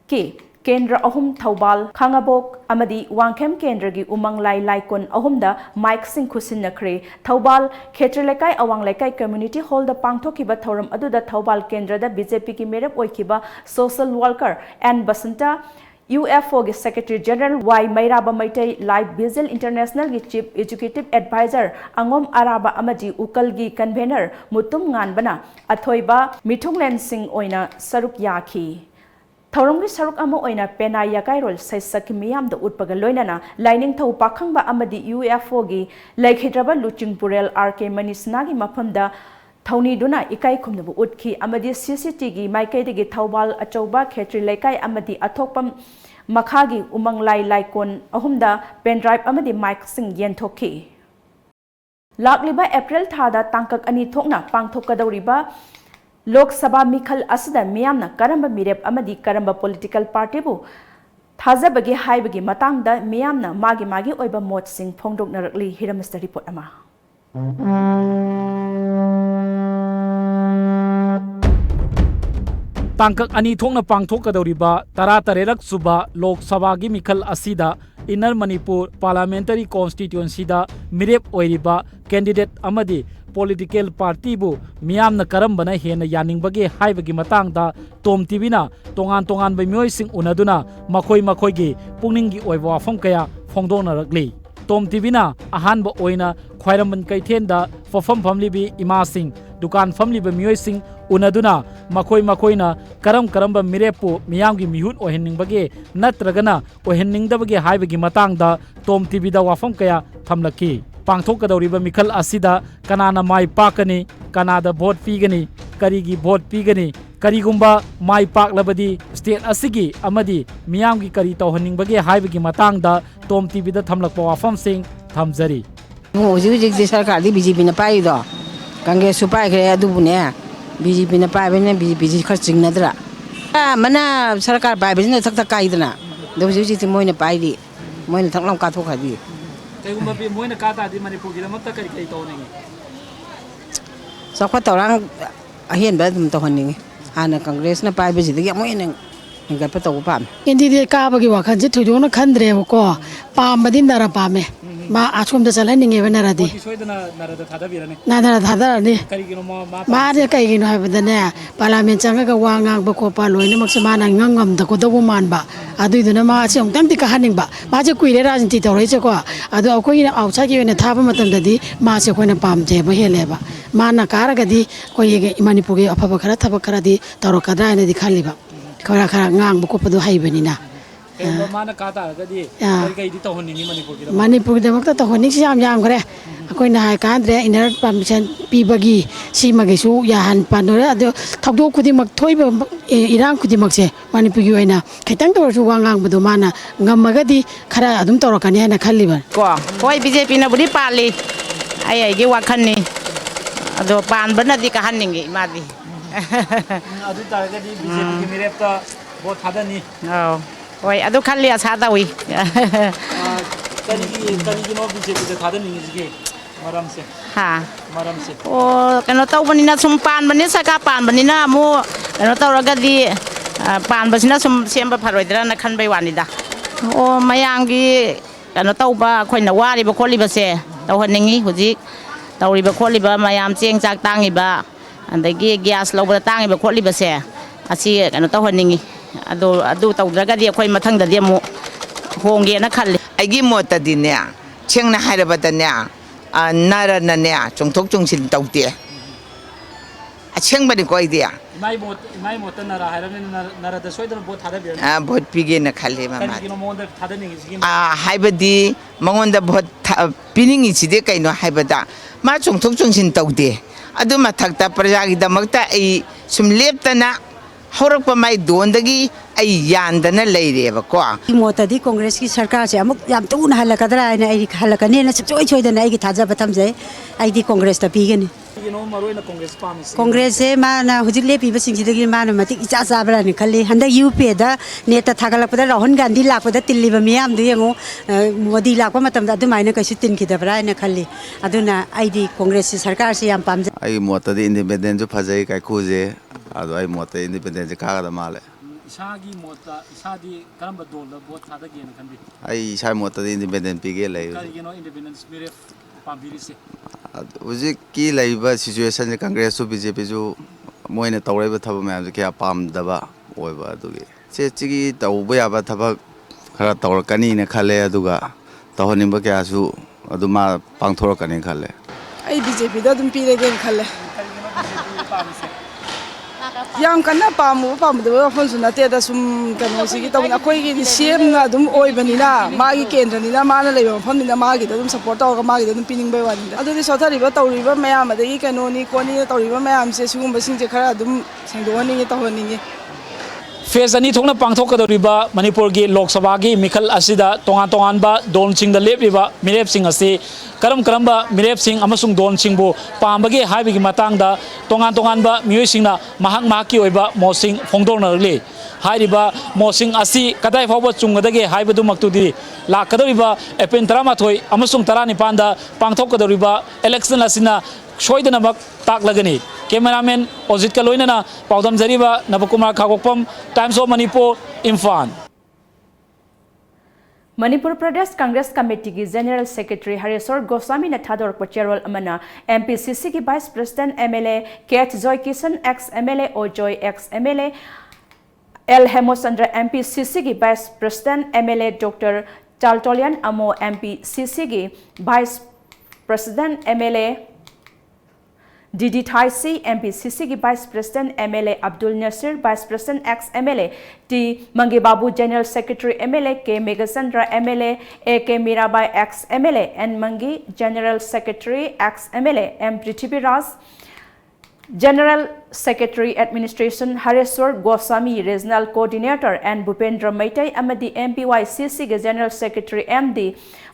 Speaker 1: Ki Kendra Ahum Thoubal Khangabok Amadi Wangkem Kendragi Umang Lai Laikon Ahumda Mike Sing Kusinakre Thoubal Khetrelekai Awang Lekai Community Hall da Pangthokiba Thoram Aduda Thoubal Kendra da BJP ki Merep Oikiba Social Worker and Basanta UFO ki Secretary General Y Mairaba Maitai Live Bizel International ki Chief Executive Advisor Angom Araba Amadi Ukal gi Convener Mutum Nganbana Athoiba Mithunglen Singh Oina Saruk Yaki Thoronggi saruk ama oina pena yakairol saisak miyam da utpaga loinana lining thau pakhangba amadi UFO gi laikhidraba luching purel RK Manisnagi mafamda Thoni duna ikai khumnabu utki amadi CCTV gi maikaidagi Thoubal achauba khetri laikai amadi athokpam makhagi umang lai laikon ahumda pen drive amadi mic sing yenthokki Lakliba April thada tangkak ani thokna pangthokadawriba Lok Sabha Mikhal Asida Miyamna Karamba Mirep Amadi Karamba Political Party Bu Thazabagi Haibagi Matangda Miyamna Magi Oiba Mot Sing Phongdok Narakli Hiramista Report Ama
Speaker 17: Tangkak ani thokna pangthokadawriba Taratarerak Suba Lok Sabha gi Mikhal Asida Inner Manipur Parliamentary Constituency da Mirep Oiriba Candidate Amadi Political Party bu miyamna karambana hena yaningbage haibagi matangda Tom TV na tongan bai myoi sing unaduna makhoi gi pungningi oiwa wafam kaya phongdona rakli Tom TV na ahanba oina khwairamban kaithenda fofam famlibi ima sing dukan famlibi myoi sing unaduna makhoi na karamba mirepu miyamgi mihut ohenningbage natragana ohenningsdabage haibagi matangda Tom TV da wafam kaya thamlaki Pangthokadawriba Mikhal Asida Kanana Mai Pakani Kanada Vote Pigani Karigi Vote Pigani Karigumba Mai Paklabadi State Asigi Amadi Miyamgi Kari Tauhaningbage Haibagi Matangda Tom TV da Thamlakpa Wafam Sing Thamjari
Speaker 18: Hujik Sarkar di BJP na paido Congress su pai kre adubune BJP na pai bene BJP khar singnadra Mana Sarkar by business Takaidana. There was usually more in a baby, more in the Tanglam Kato Hadi.
Speaker 17: Kay kung mabi mo na kata di Manipur gila magtakari kay toning.
Speaker 18: So what orang ahian bedum to honing. Ana Congress na baby the Yamoin and got put over.
Speaker 19: Indeed, the Kabagi Wakan to do a country of Ko, Palm Badinda Pame. Ma Achum the Salaning even already. Nada Hadani. Mother Kayin have the Nair, Parliament Sanga Wanga Boko Palo, and Maximana Yangam, the Koda woman ba. I do the Namasium, Tantica Hanning ba. Magic Queen and Tito Rechaqa. I do a queen outside you in a tabamatum the D, Masia Quena Pam Table Heleba. Mana Karagadi, Koye Manipuri, Papakara Tabakaradi, Tarokada and the Kaliba. Karakara ngang buko pa do haybenina.
Speaker 17: Kaya mana kata kadi kay dito honing Manipur gila.
Speaker 19: Manipur de magta to honing siyam yam kare. Ako na hay kadre iner permission pibagi si magisu yahan panora ado thokdo kudi magthoi irang kudi magse Manipur gi oina khitang to su wangang budo mana ngamagadi khara adum torokani hana khalliba.
Speaker 20: Ko koi BJP na budi pali ai gi wakhan ni ado pan bana di kahan ningi madi.
Speaker 17: Adu targadi BJP ki mirep ta बहुत था नहीं
Speaker 20: ओए अदु खाली आसादा हुई
Speaker 17: कनी no BJP से था नहीं इसके मरम से
Speaker 20: हाँ
Speaker 17: मरम से
Speaker 20: ओ कनो तो बनी ना सुम पान बनी सका पान बनी ना मु कनो तो रगदी पान बसी ना सुम सेम फरोइदरा ना खन बै वानी दा ओ मयांगी कनो तो बा खोइ ना वारी बा खोली बसे तो हनिंगी हुजी तौरी बा खोली बा मयाम चेंग चाक तांगी बा अंदगी गैस लौबा तांगी बा खोली बसे असी कनो तो हनिंगी अदु तौद्रगदी अखोइ मथंगददी अमु होंगे ना खल्ले
Speaker 21: आइगी मोतदीने छेंगना हाइरबदने नारनने चोंथोक चोंसिन तौते अछेंगबनि कोइदि
Speaker 17: इमाई मोत नारा हाइरने नारादा सोइदन बोत थादा बिर
Speaker 21: भोट पिगे न खाले मामा
Speaker 17: किनो मोंद थादा नि गिसगी
Speaker 21: हाइबदी मंगोंदा भोट पिनिंगी सिदे कइनो हाइबदा मा चोंथोक चोंसिन तौते अदु मथक्ता प्रजागी दमक्ता आई सुम लेप्तना हौरक माई दोनदगी आई यानदना लेरेबको
Speaker 22: मोतदी कांग्रेस की सरकार से अमुक याम तुन हलकदरा आइना आई हलकने न चोय चोयदना आई थाजा बथमजे आईदी कांग्रेस ता पीगनी कांग्रेस से माना हुजिक लेपीब सिंगसिदगी माना मतिक इचा चाबरा नि खल्ली हंदा यूपी दा नेता थागलपदा राहुल गांधी लापदा तिल्लीब मियाम दु यंगो मोदी लाप मतम दा दुमाइना कैसु तिनखिदबरा न खल्ली अदुना आईदी कांग्रेस की सरकार से याम पामजे
Speaker 23: आई मोतदी इंडिपेंडेंट जो फजै काय खुजे अदो आई मोत इंडिपेंडेंट जे कागदा माले
Speaker 17: इसागी मोता इसादी करम बदोल बोत थादा गेन खंबी
Speaker 23: आई इसा मोतदी इंडिपेंडेंट पिगे लै
Speaker 17: करिनो इंडिपेंडेंस मेरे पाबिरी से
Speaker 23: उजी की लाइबा सिचुएशन जे कांग्रेस सु बीजेपी जो मोइने तौरेबा थब मैम जे क्या पामदबा ओइबा अदुगी से चिगी तौबा याबा थबक खरा तौरकनी ने खाले अदुगा तौहनिबा क्यासु अदुमा पांगथोरकनी खाले
Speaker 24: आई बीजेपी दा दुम पीरेगे खाले yang kana pamu pamdu fonsu na te da sum kanu sigi tawin akoi gi sem na dum oi bani na ma gi kendra ni na ma na lebo pham ni na ma gi dum support taw ga ma gi dum pining bai wani adu ri sothari ba tawri ba mayam da gi kanu ni ko ni tawri ba mayam se sugum ba sing je khara dum sengdo ni taw ni
Speaker 17: phase अनी थोकना पांगथोकदौरिबा मणिपुर की लोकसभा की मिखल असिदा तोंगान तोंगानबा दोन सिंग लेपिबा मिरेप सिंग असी करम करमबा मिरेप सिंग अमसुंग दोन सिंगबो पामबगे हाइबगी मतंगदा तोंगान तोंगानबा मियोय सिंगना महाक महाकी ओइबा मोसिंग फोंगदोनरले हाइरिबा मोसिंग असी कदाय फावबा चुंगदगे हाइबदु मक्तुदी लाकदौरिबा April 13 अमसुंग 19 दा पांगथोकदौरिबा election असिना सोइदनमक ताकलगनी कैमरामैन ओजित का लोइनना पाउदम जरीबा Nabakumar Khagokpam Times of Manipur Imphal Manipur Pradesh Congress committee की जनरल सेक्रेटरी हरेश्वर गोस्वामी ने थादोरप चेरोल अमना एमपीसीसी की vice president MLA KH Joy Kishan ex MLA O Joy ex MLA L Hemochandra MPCC की vice president MLA doctor Chaltonlien Amo MPCC की vice president MLA DD Thaisii MPCC की vice president MLA Abdul Nasir vice president ex MLA T मंगे बाबू general secretary MLA के Meghachandra MLA A K Mirabai ex MLA N Mangi general secretary ex MLA M Prithviraj general secretary administration Hareshwar Goswami regional coordinator N Bhupendra Meitei अमदी MPYCC के general secretary MD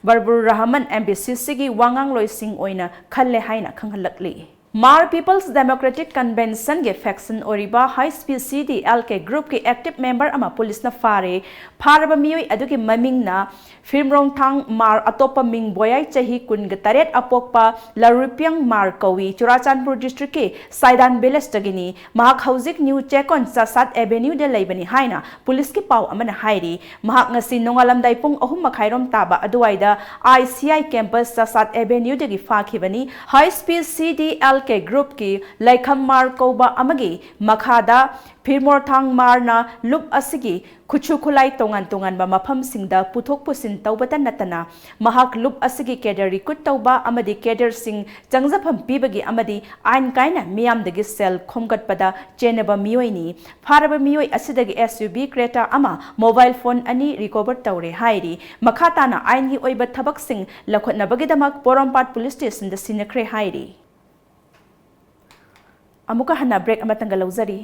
Speaker 17: Babur Rahman MPCC की वांगांग लोइसिंग ओइना खल्ले हाइना खंगहलकली
Speaker 1: Mar People's Democratic Convention ge faction oriba high speed CD LK group ke active member ama police na fare faraba mioi adugi maming na Firmrong Thang Mar atopa ming boyai chahi kun ge taret apokpa Larupiang Mar Kawi Churachandpur district ke Saidan Beles tagini mahak hauzik new chekon sa Sat Avenue de laibani haina police ki pau amana hairi mahak ngasi nongalamdai pung 3:00 taba aduaida ICI campus sa Sat Avenue de gi fakhibani high speed CD LK group ki Laikham Mar Koba amagi makhada Firmor Thang Mar na lup asigi Kuchu Kulai tongan tongan ba mafam singda puthok pusin tawbata natana mahak lup asigi keder recruit tawba amadi keder sing changjapam pibagi amadi ain kaina miyam dagi sel khomgat pada chenaba mioi ni faraba mioi asidagi SUV Creta ama mobile phone ani recover tawre hairi makhata na ain gi oiba thabak sing lakhotna bagidamak Porompat police station da sinakre hairi amuka hana break amatanga lauzari.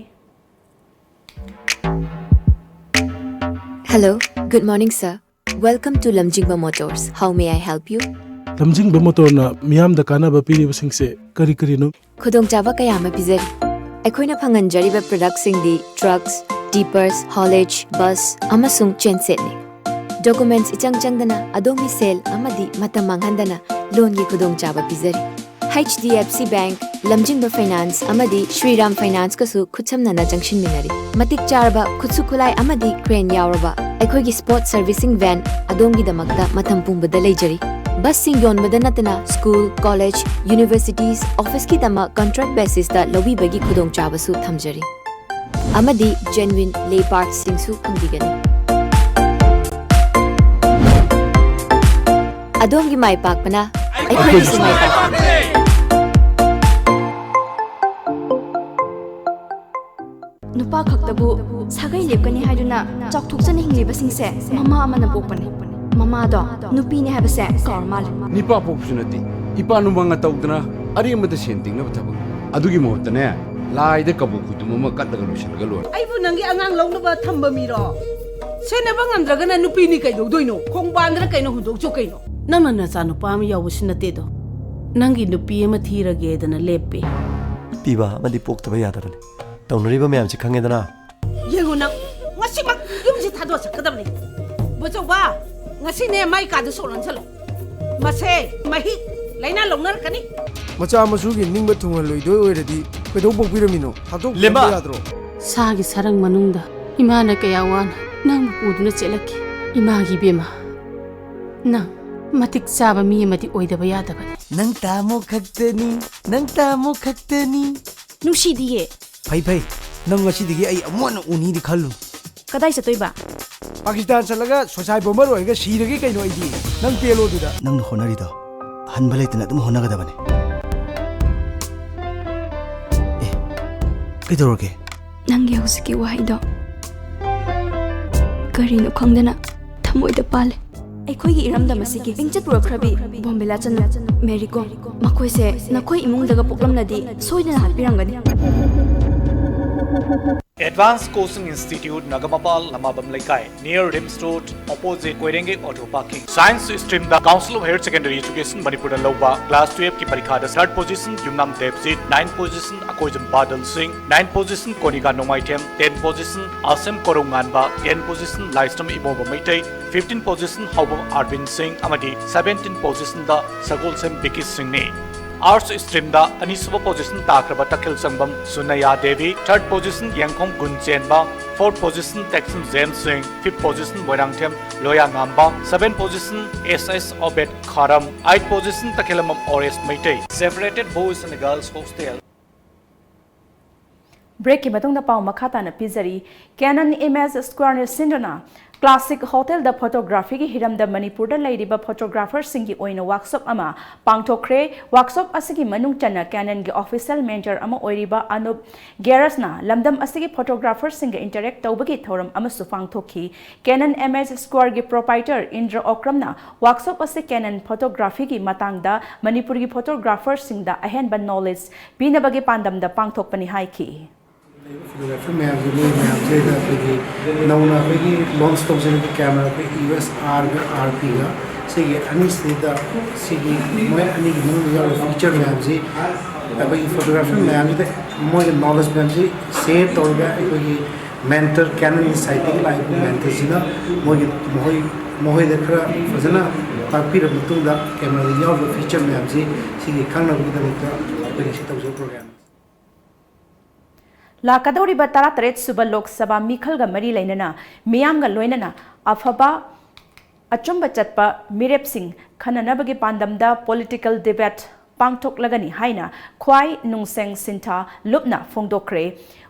Speaker 2: Hello, good morning sir. Welcome to Lamjingba Motors. How may I help you?
Speaker 3: Lamjingba Motor na miyam da kana ba piri basing se kari kari no.
Speaker 2: Khudong chaba kaya ma pizari. Aikoina phanganjari ba product sing di trucks, tippers, haulage, bus, amasung chainset ni. Documents ichang dana adomi sale amadi matam manghandana loan gi khudong chaba pizari. HDFC Bank, Lamjingba Finance amadi Shriram Finance kasu khutsamna na junction minari. Matik charba khutsu kulai amadi crane yauraba. Aikoi gi sport servicing van adongi damakta matam pumbada leijari. Bus sing yon madanatana school, college, universities, office ki dama contract basis da lobi bagi khudong chaba su thamjari. Amadi genuine lay parts sing su phangdigani. Adongi mai pakpana aikoi gi mai pakpana.
Speaker 4: Nupa khaktabu sagai lepkani haiduna chakthukchani hinglibasingse mama amana pokpani mama do nupi ni habase kormal
Speaker 5: nipa poksunati ipa numanga tawdana ari amada senting na bathabak adugi mohotane lai da kabu kudumama katlaga lushanaga lor
Speaker 25: aibu nangi angang longnaba thamba miro senaba ngamdragana nupi ni kai doino khongbandra kaino hundok chu kaino nangna na cha nupa am yawusinate do nangi nupi ama thirage dana leppe
Speaker 26: piba amadi poktaba yadarani तौनरीबा ma'am से खंगेदना
Speaker 25: येगो नंग ngasimak yumsi thado sakadamni bojoba ngasine mai ka du solan chalo mase mahi laina longnar kani
Speaker 12: macha masu gi ningba thunga loidoi oiradi pedau bokpiramino thado
Speaker 26: Lema.
Speaker 12: yadro
Speaker 25: sagi sarang manungda imana kayawan nang puduna chelaki imagi bema nang matik saba mi mati oidaba yadaba
Speaker 26: नंग तामो खक्तनी
Speaker 4: nusidiye
Speaker 12: phai phai nang ngasi digi ai amon uni di khalu
Speaker 4: kadai chatoiba
Speaker 12: Pakistan salaga sosai bomber oiga sirage kaino aidi nang pelo duda
Speaker 26: नंग honorary दो हनबले तना तुम होना गदा बने ए किदोरगे
Speaker 4: nangi hosiki wahaido karino khangdana thamoida pale aikoi gi iramda masigi ingchat purokrabi bombela chanu meriko makoi se nakoi imung daga poklamnadi soidana hapiramgani
Speaker 27: Advanced Coaching Institute Nagamapal Lamabam Laikai near Rims Road opposite Koirenge Auto Parking. Science stream the Council of Higher Secondary Education Manipur Loba class 12 ki parikha da 3rd position Yumnam Devjit, 9th position Akoijam Badal Singh, 9th position Konika Nomaitem, 10th position Asem Koronganba, 10th position Laistam Iboba Maitai, 15th position Haubam Arvind Singh Amadi, 17th position da Sagolsem Vicky Singh ne. Arts stream da Anisaba position Takraba Takhil Sangbam Sunaya Devi, 3rd position Yangkhom Gunchenba, 4th position Texan James Singh, 5th position Moirangthem Loya Ngamba, 7th position SS Obed Kharam, 8th position Takhilamam Ores Maitai. Separated boys and girls hostel.
Speaker 1: Break ki batong na pau makhata na pizari Canon Image Square ne sindona Classic Hotel da photography ki hiram da Manipur da lairiba photographer singi oina workshop ama pangthokre workshop asigi manung chana Canon gi official mentor ama oiriba Anup Geras na lamdam asigi photographer singa interact tawbagi thoram ama su pangthokhi Canon Image Square gi proprietor Indra Okram na workshop ase Canon photography gi matang da Manipur gi photographer singda ahen ban knowledge binabagi pandam da pangthokpani haiki
Speaker 12: photographer ma'am जो लोग ma'am से का फिर नौना फिर launch तो जैसे कि कैमरा पे US R का RP का से ये अनिश्चित सी की मैं अनिक नौ यार फीचर मैम से
Speaker 6: अखोई फोटोग्राफर मैम जी मोई नॉलेज मैम जी शेयर तौरगा अखोई mentor Canon side life mentor सिना मोई खरा फजना ताकपीर मतुंगदा कैमरा याव फीचर मैम जी सिगी खंगनबगीदमक्ता अखोई सि तौजो प्रोग्राम
Speaker 1: लाकदौरिबा 38 सुबा लोक सभा मिखलगा मरी लेनना मियामगा लोइनना अफबा अचुंबा चटपा मिरेपसिंग खननबगे पांदमदा पॉलिटिकल डिबेट पांगथोकलगनी हाइना ख्वाई नुंगसेंग सिंथा लुपना फोंदोक्रे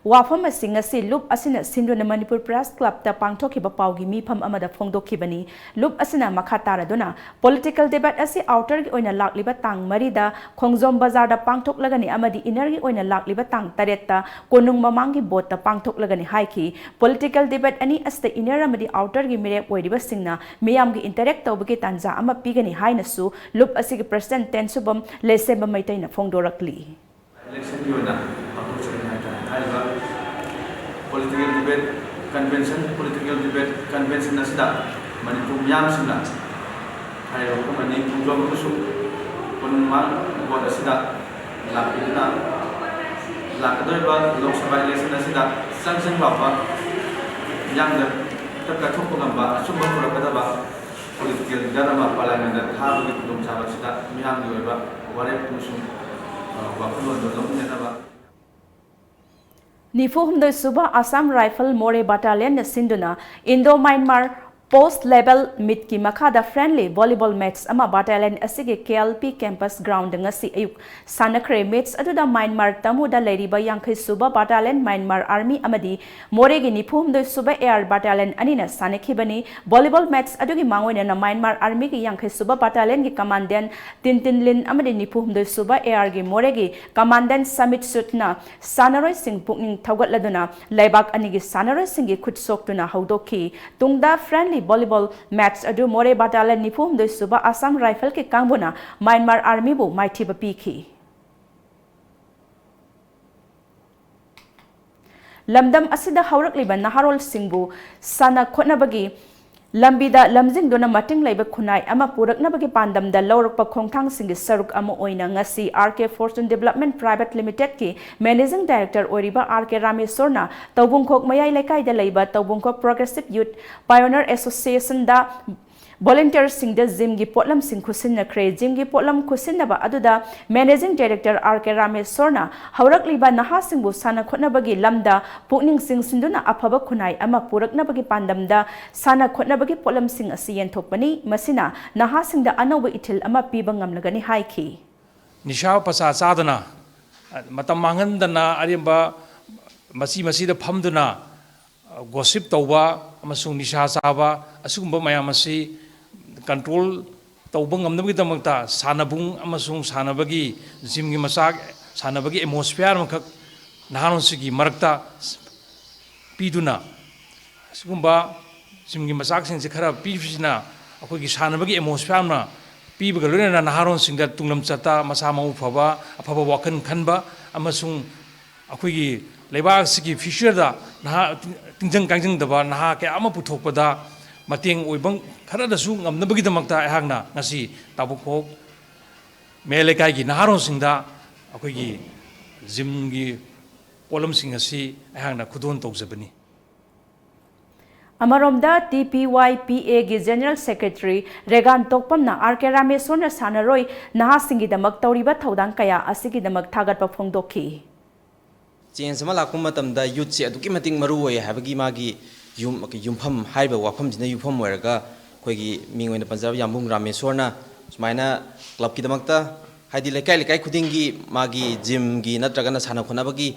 Speaker 1: वाफम असी लुप असिना सिंधुना मणिपुर प्रेस क्लब ता पांगथोकिबा पाउगी मीफम अमदा फोंदोखिबनी लुप असिना मखा तारादुना पॉलिटिकल डिबेट असी आउटर गी ओइना लाकलिबा तांग मरीदा खोंगजोम बाजार दा पांगथोकलगनी अमदी इनर गी ओइना लाकलिबा तांग तरेत्ता कोनुंग ममांगी बोट ता पांगथोकलगनी हाइकी पॉलिटिकल डिबेट अनि अस्ते इनर अमदी आउटर गी मिरे ओइरिबा सिंगना मियाम गी इंटरेक्ट तौबगे तांजा अमा पीगनी हाइनसु लुप असी गी प्रेसिडेंट तेंसुबम लेसेबा मैतैना फोंदोरकली
Speaker 7: इलेक्शन की होना political debate convention political debate convention asida manipur yam sina hayo ko mani pujom musu konmal bod asida lapina lakadoi ba lok sabha election asida sangsang baba yang da takka thok ngamba asumba purakada ba political dharma parliament da thabu ki dum sabha sida miyam gi ba ware musu wa kulon do lom ne ba
Speaker 1: निफोहमदो सुबा Assam rifle Moreh battalion सिंधुना Indo Myanmar post level meet की मखादा friendly volleyball match अमा battalion असिगे KLP campus ground ngasi ayuk sanakre match अदुदा Myanmar तमुदा लेरिबा यांखै सुबा बटालियन म्यांमार आर्मी अमदी मोरेगी निफोहमदो सुबा एयर बटालियन अनिना सानखिबनी वॉलीबॉल मैच अदुगी मांगोइना म्यांमार आर्मी की यांखै सुबा बटालियन की कमांडेंट तिनतिन लिन अमदी निफोहमदो सुबा एयर की मोरेगी कमांडेंट समित सुटना सानरोय सिंह पुकनिंग थौगतलदुना लेबाक अनिगी सानरोय सिंह की खुद सोक्तुना हौदोखी तुंगदा फ्रेंडली वॉलीबॉल मैच अदु मोरे बटालियन निफोहमदो सुबा असम राइफल के कांगबुना म्यांमार आर्मी बु माइथिबा पीखी लमदम असिदा हौरकलिबा नहारोल सिंहबु साना खोनबगी लंबीदा लमजिंगदुना मटिंग लेबा खुनाई अमा पुरकनबगी पांदमदा लौरकपा खोंथांग सिंगी सरुक अमा ओइना ngasi R K Fortune Development Private Limited की मैनेजिंग डायरेक्टर ओरिबा आरके रामेश्वरना तौबुंखोक मयाई लेकाइदा लेबा तौबुंखोक प्रोग्रेसिव यूथ पायोनियर एसोसिएशन दा volunteer sing the gym gi potlam sing khusin na kre gym gi potlam khusin na ba aduda managing director RK Rameshwarna haurak liba naha sing bu sana khotna bagi lamda pukning sing sinduna aphaba khunai ama purakna bagi pandamda sana khotna bagi potlam sing asi yen thokpani masina naha sing da anoba ithil ama piba ngamlagani haiki
Speaker 8: nisha pasa sadana matam mangandana arimba masi da phamduna gossip tauba amasung nisha saba asugumba mayam asi control tauba ngamnabagidamagta sanabung amasung sanabagi gymgi masak sanabagi atmosphere makak nahanonsigi marakta piduna asugumba gymgi masak singse khara pibisina akoigi sanabagi atmosphere na pibaga loina nahanonsingda tunglam chata masa mau phaba aphaba wakan khanba amasung akoigi लेबाक सिगी फिशरदा नहा तिंजंग कांजंग दबा नहा के आमा पुथोकपदा मतेंग ओइबंग खरदसु ngamnabagidamagta ehagna ngasi tabukok melekai gi naharon singda akoigi gymgi polam sing asi ehagna khudon tawjabani
Speaker 1: Amaromda TPYPA gi General Secretary Regan Tokpamna RK Rameshwarna sanaroi naha singi damak tawriba thodang kaya asigi damak thagatpa phongdokhi
Speaker 9: change लाकम youth से अदुकी मतिंग मरु होय हाबगी मागी युमफम हाइबा वाफम जिना युफम होरगा खोगी मिंगोइन Punjab यामबुंग रामेश्वरना सुमाइना club की दमकता हाइदि लेकाई लेकाई खुदिंगी मागी gym गी नत्रगना साना खोनाबगी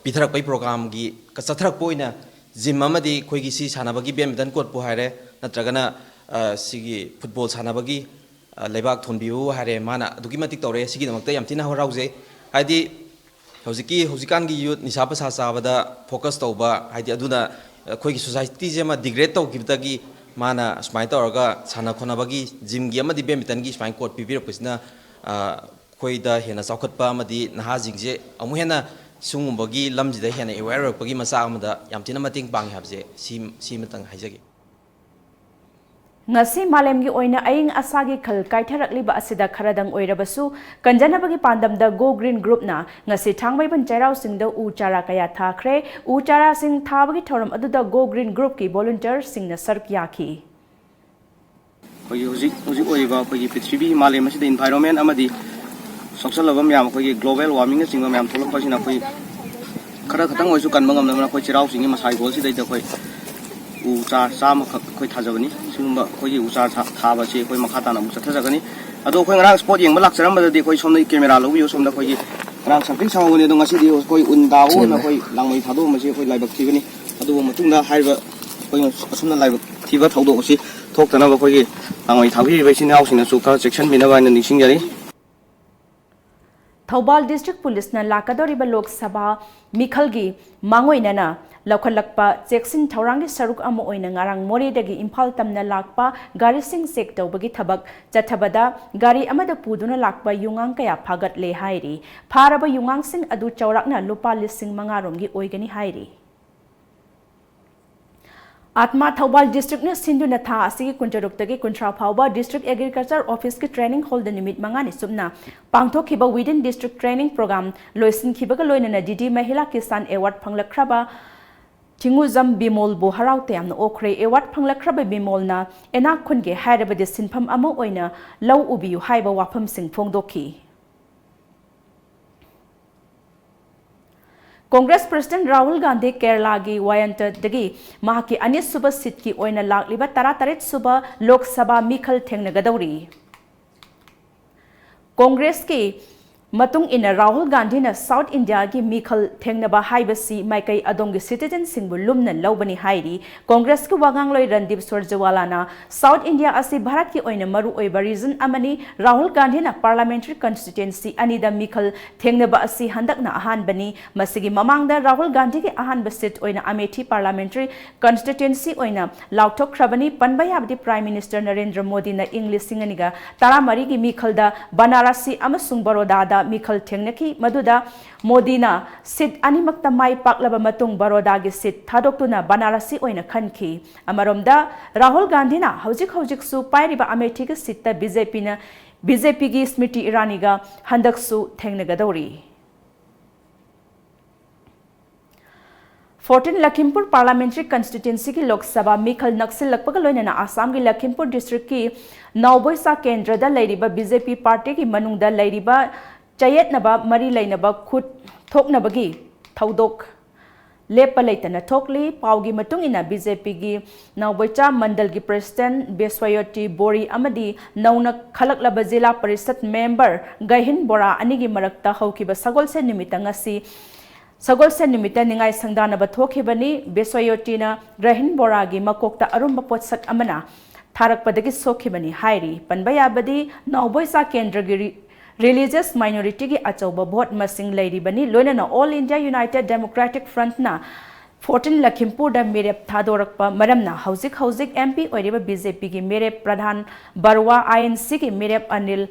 Speaker 9: पिथरक पै programme गी कचथरक पोइना जिम अमदी खोगी सी सानाबगी बैडमिंटन कोर्ट पो हारे नत्रगना सिगी फुटबॉल सानाबगी लेबाक थोनबिउ हारे माना अदुकी मतिक तौरे सिगी दमकता यामतिना होराउजे हाइदि हौजिकान की यूथ निशा पसा चाबदा फोकस तौबा हाइदि अदुना अखोगी सोसाइटी जेमा डिग्रेड तौगिबदगी माना स्माइ तौरगा साना खोनाबगी जिम गी अमदि बैडमिंटन की स्माइ कोर्ट पिबिरपसिना खोइदा हेना चौखटपा अमदि नहा जिंगजे अमु हेना सुंगुंबगी लमजिदा हेना अवेयर रपगी मसा अमदा यामतिना मतिंग पांग हाबजे सी Matang हाइजगे
Speaker 1: ngasi malemgi oina aing asagi khal kaitharakliba asida kharadang oirabasu kanjanabagi pandamda Go Green Group na ngasi thangbai ban chairau singda u chara kaya thakre u chara sing thabagi thoram aduda Go Green Group ki volunteer singna sark yakhi
Speaker 10: kogi hoji oiba kogi prithvi malem asida environment amadi social labam yam kogi global warming na singma yam tholok pasina koi khara khatang oisu kanba ngam na koi chirau singi masai gol si dai da koi uca sama koi thajabani singba koi uca thaba che koi makha ta na mu chathajagani ado koi ngarang sport yeng balak charam da de koi somna camera lo yo somna koi ngarang something sawani do ngasi di koi unda o na koi langmai thado ma che koi laibak thigani ado matung da haiba koi somna laibak thiba thaudo si thok tana ba koi langmai thabi bai sin housing na su ka section bina ba na nising jari
Speaker 1: Thobal District Police na lakadoriba Lok Sabha Mikhalgi mangoinana laukhalakpa cheksin thaurangi saruk ama oina ngarang moredagi Imphal tamna lakpa gari sing sek tawbagi thabak chathabada gari amada puduna lakpa yungang kaya phagat le hairi pharaba yungang sing adu chaurakna lupa lising mangaromgi oigani hairi Atma Thobal District ne Sindhu na tha asigi kuntaruk kuntra phauba District Agriculture Office ki training hall the nimit mangani subna pangtho khiba within district training program loisin khiba ga loina na DD Mahila Kisan Award phanglakraba Tinguzam Bimol bo haraute amna okre award phanglakraba Bimol na ena khunge hairaba de sinpham ama oina law ubiyu haiba wafam sing phongdokhi Congress President Rahul Gandhi Kerala gi Wayantar dagi mahaki anis suba sit ki oina lakliba tarataret suba Lok Sabha Mikhal thengnagadawri Congress ki matung ina Rahul Gandhi na South India gi Mikhal thengnaba haibasi maikai adongi citizen singbu lumna lawbani hairi Congress ki wagangloi Randip Surjewala na South India asi Bharat ki oina maru oiba reason amani Rahul Gandhi na parliamentary constituency anida Mikhal thengnaba asi handak na ahan bani masigi mamangda Rahul Gandhi ki ahan basit oina Amethi parliamentary constituency oina lautok khrabani panbayabdi Prime Minister Narendra Modi na English singaniga taramari gi Mikhal da Banarasi amasung Baroda da Mikhal thengnaki maduda Modi na sit animakta mai paklaba matung Baroda gi sit thadokuna Banarasi oina khanki amaromda Rahul Gandhi na hojik su pairiba Amethi gi sit ta BJP gi Smriti Irani ga handak su thengnagadori 14 Lakhimpur Parliamentary Constituency ki Lok Sabha Mikhal Naksil lakpaga loina Assam ki Lakhimpur District ki Nauboisa Kendra da lairiba BJP party ki manungda lairiba Chayetnaba mari lainaba khut thoknabagi thaudok lepa laitana thokli paugi matung ina BJP gi Nauboicha Mandal gi President Beswayoti Bori amadi nauna khalaklaba Jila Parishad member Gahin Bora anigi marakta haukiba sagolse nimitanga si Sagolse nimita ningai sangdana bathokibani Beswayoti na Gahin Bora gi makokta arumba potsak amana tharakpadagi sokhibani hairi panbayabadi Nauboisa Kendra gi Religious minority ki achauba vote masing lairibani loina na All India United Democratic Front na 14 Lakhimpur da merep thadorakpa maramna hauzik MP oiriba BJP ki merep Pradhan Barwa INC ki merep Anil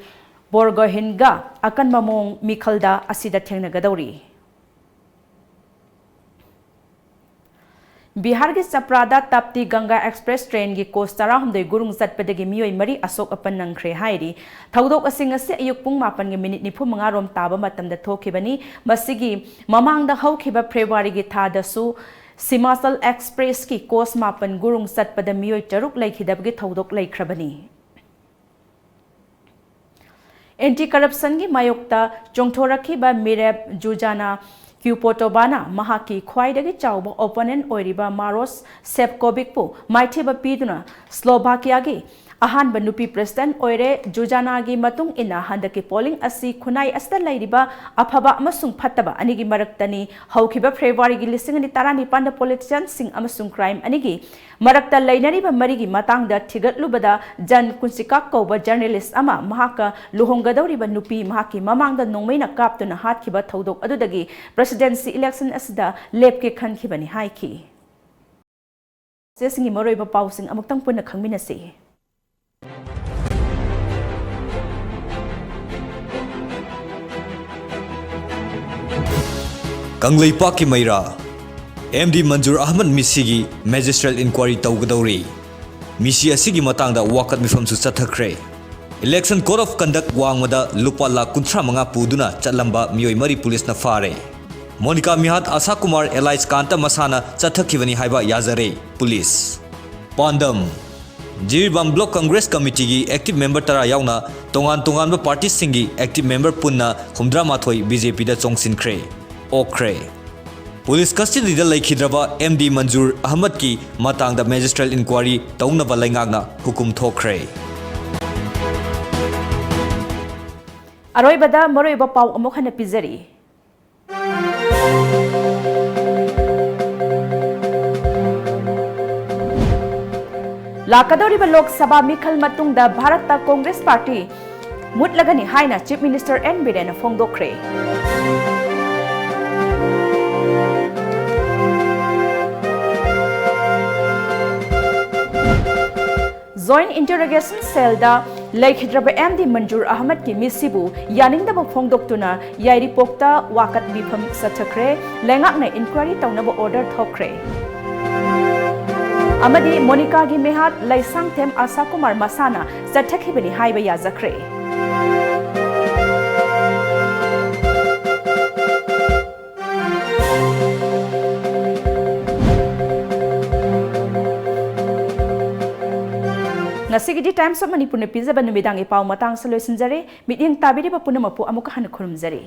Speaker 1: Borgohinga akan mamong Mikhalda asida thengnagadori Bihar ki Chaprada Tapti Ganga Express train ki Kostara humdoi gurung zatpadagi miyoi mari asok apan nangkhre hairi thaudok asing ase ayuk pung 9:45 rom taba matamda thokibani masigi mamangda haukiba February gi thada su Simachal Express ki Kos 9 gurung zatpada miyoi taruk laikhidabgi thaudok laikhrabani Anti corruption gi mayokta chongthorakhi ba Mireb Jujana Kyupotobana Mahaki Khwaidagi Chauba opponent oiriba Maros Sefcovic po maithiba piduna Slovakia gi ahanba nupi president oire Jujana gi matung ina handaki polling asi khunai asta lairiba aphaba amasung phattaba anigi maraktani haukiba February gi lisingani tarani panda politicians sing amasung crime anigi marakta lainariba marigi matangda thigatlubada jan kunsika koba journalist ama mahaka luhonggadawriba nupi mahaki mamangda nongmaina kaptuna hatkiba thaudok adudagi presidency election asida lepke khankhibani haiki sesingi moroiba pausing amuktang punna khangminasi
Speaker 11: Kangleipak Maira MD Manjur Ahmad Misigi Magistrate Inquiry Taugadori मिसी असिगी मतंगदा वाकत मिफमसु चथखरे election code of conduct वांगमदा लुपा लाख 35 पुदुना चलंबा मियोय मरी पुलिस न फारे मोनिका मिहात आशा कुमार एलाइज कांता मसाना चथखिबनी हाइबा याजरे पुलिस पांडम जिरीबाम ब्लॉक कांग्रेस कमिटी की एक्टिव मेंबर तरा यावना तोंगान तोंगान पार्टी सिंगी एक्टिव मेंबर पुन्ना 138 बीजेपी दा चोंगसिनख्रे ओख्रे पुलिस कस्टडी दा लैखिद्रबा एमडी मंजूर अहमद की मतांगदा मैजिस्ट्रेट इंक्वायरी तौनबा लैंगागना हुकुम थोख्रे
Speaker 1: अरोइबदा मरोइबा पाउ अमुक हन पिजरी लाकदौरिबा लोक सभा मिखल मतुंगदा भारत कांग्रेस पार्टी मुटलगनी हाइना चीफ मिनिस्टर एन बिरेन फोंदोख्रे जॉइंट इंटरोगेशन सेल दा लैखिद्रब एमडी मंजूर अहमद की मिसिबु यानिंगदब फोंदोक्तुना याइरिपोक्ता वाकत बिफम सथख्रे लेंगाकना इंक्वायरी तौनब ऑर्डर थोख्रे अमदी मोनिका की मेहात लैसांगथेम आशा कुमार मसाना चथखिबनी हाइबा याजख्रे नसीगी टाइम्स ऑफ मणिपुर ने पिजब नुमिदांगी पाउ मतंग सलोइसिनजरे मिटिंग ताबिरिबा पुनमपु अमुक हन खुरुमजरे।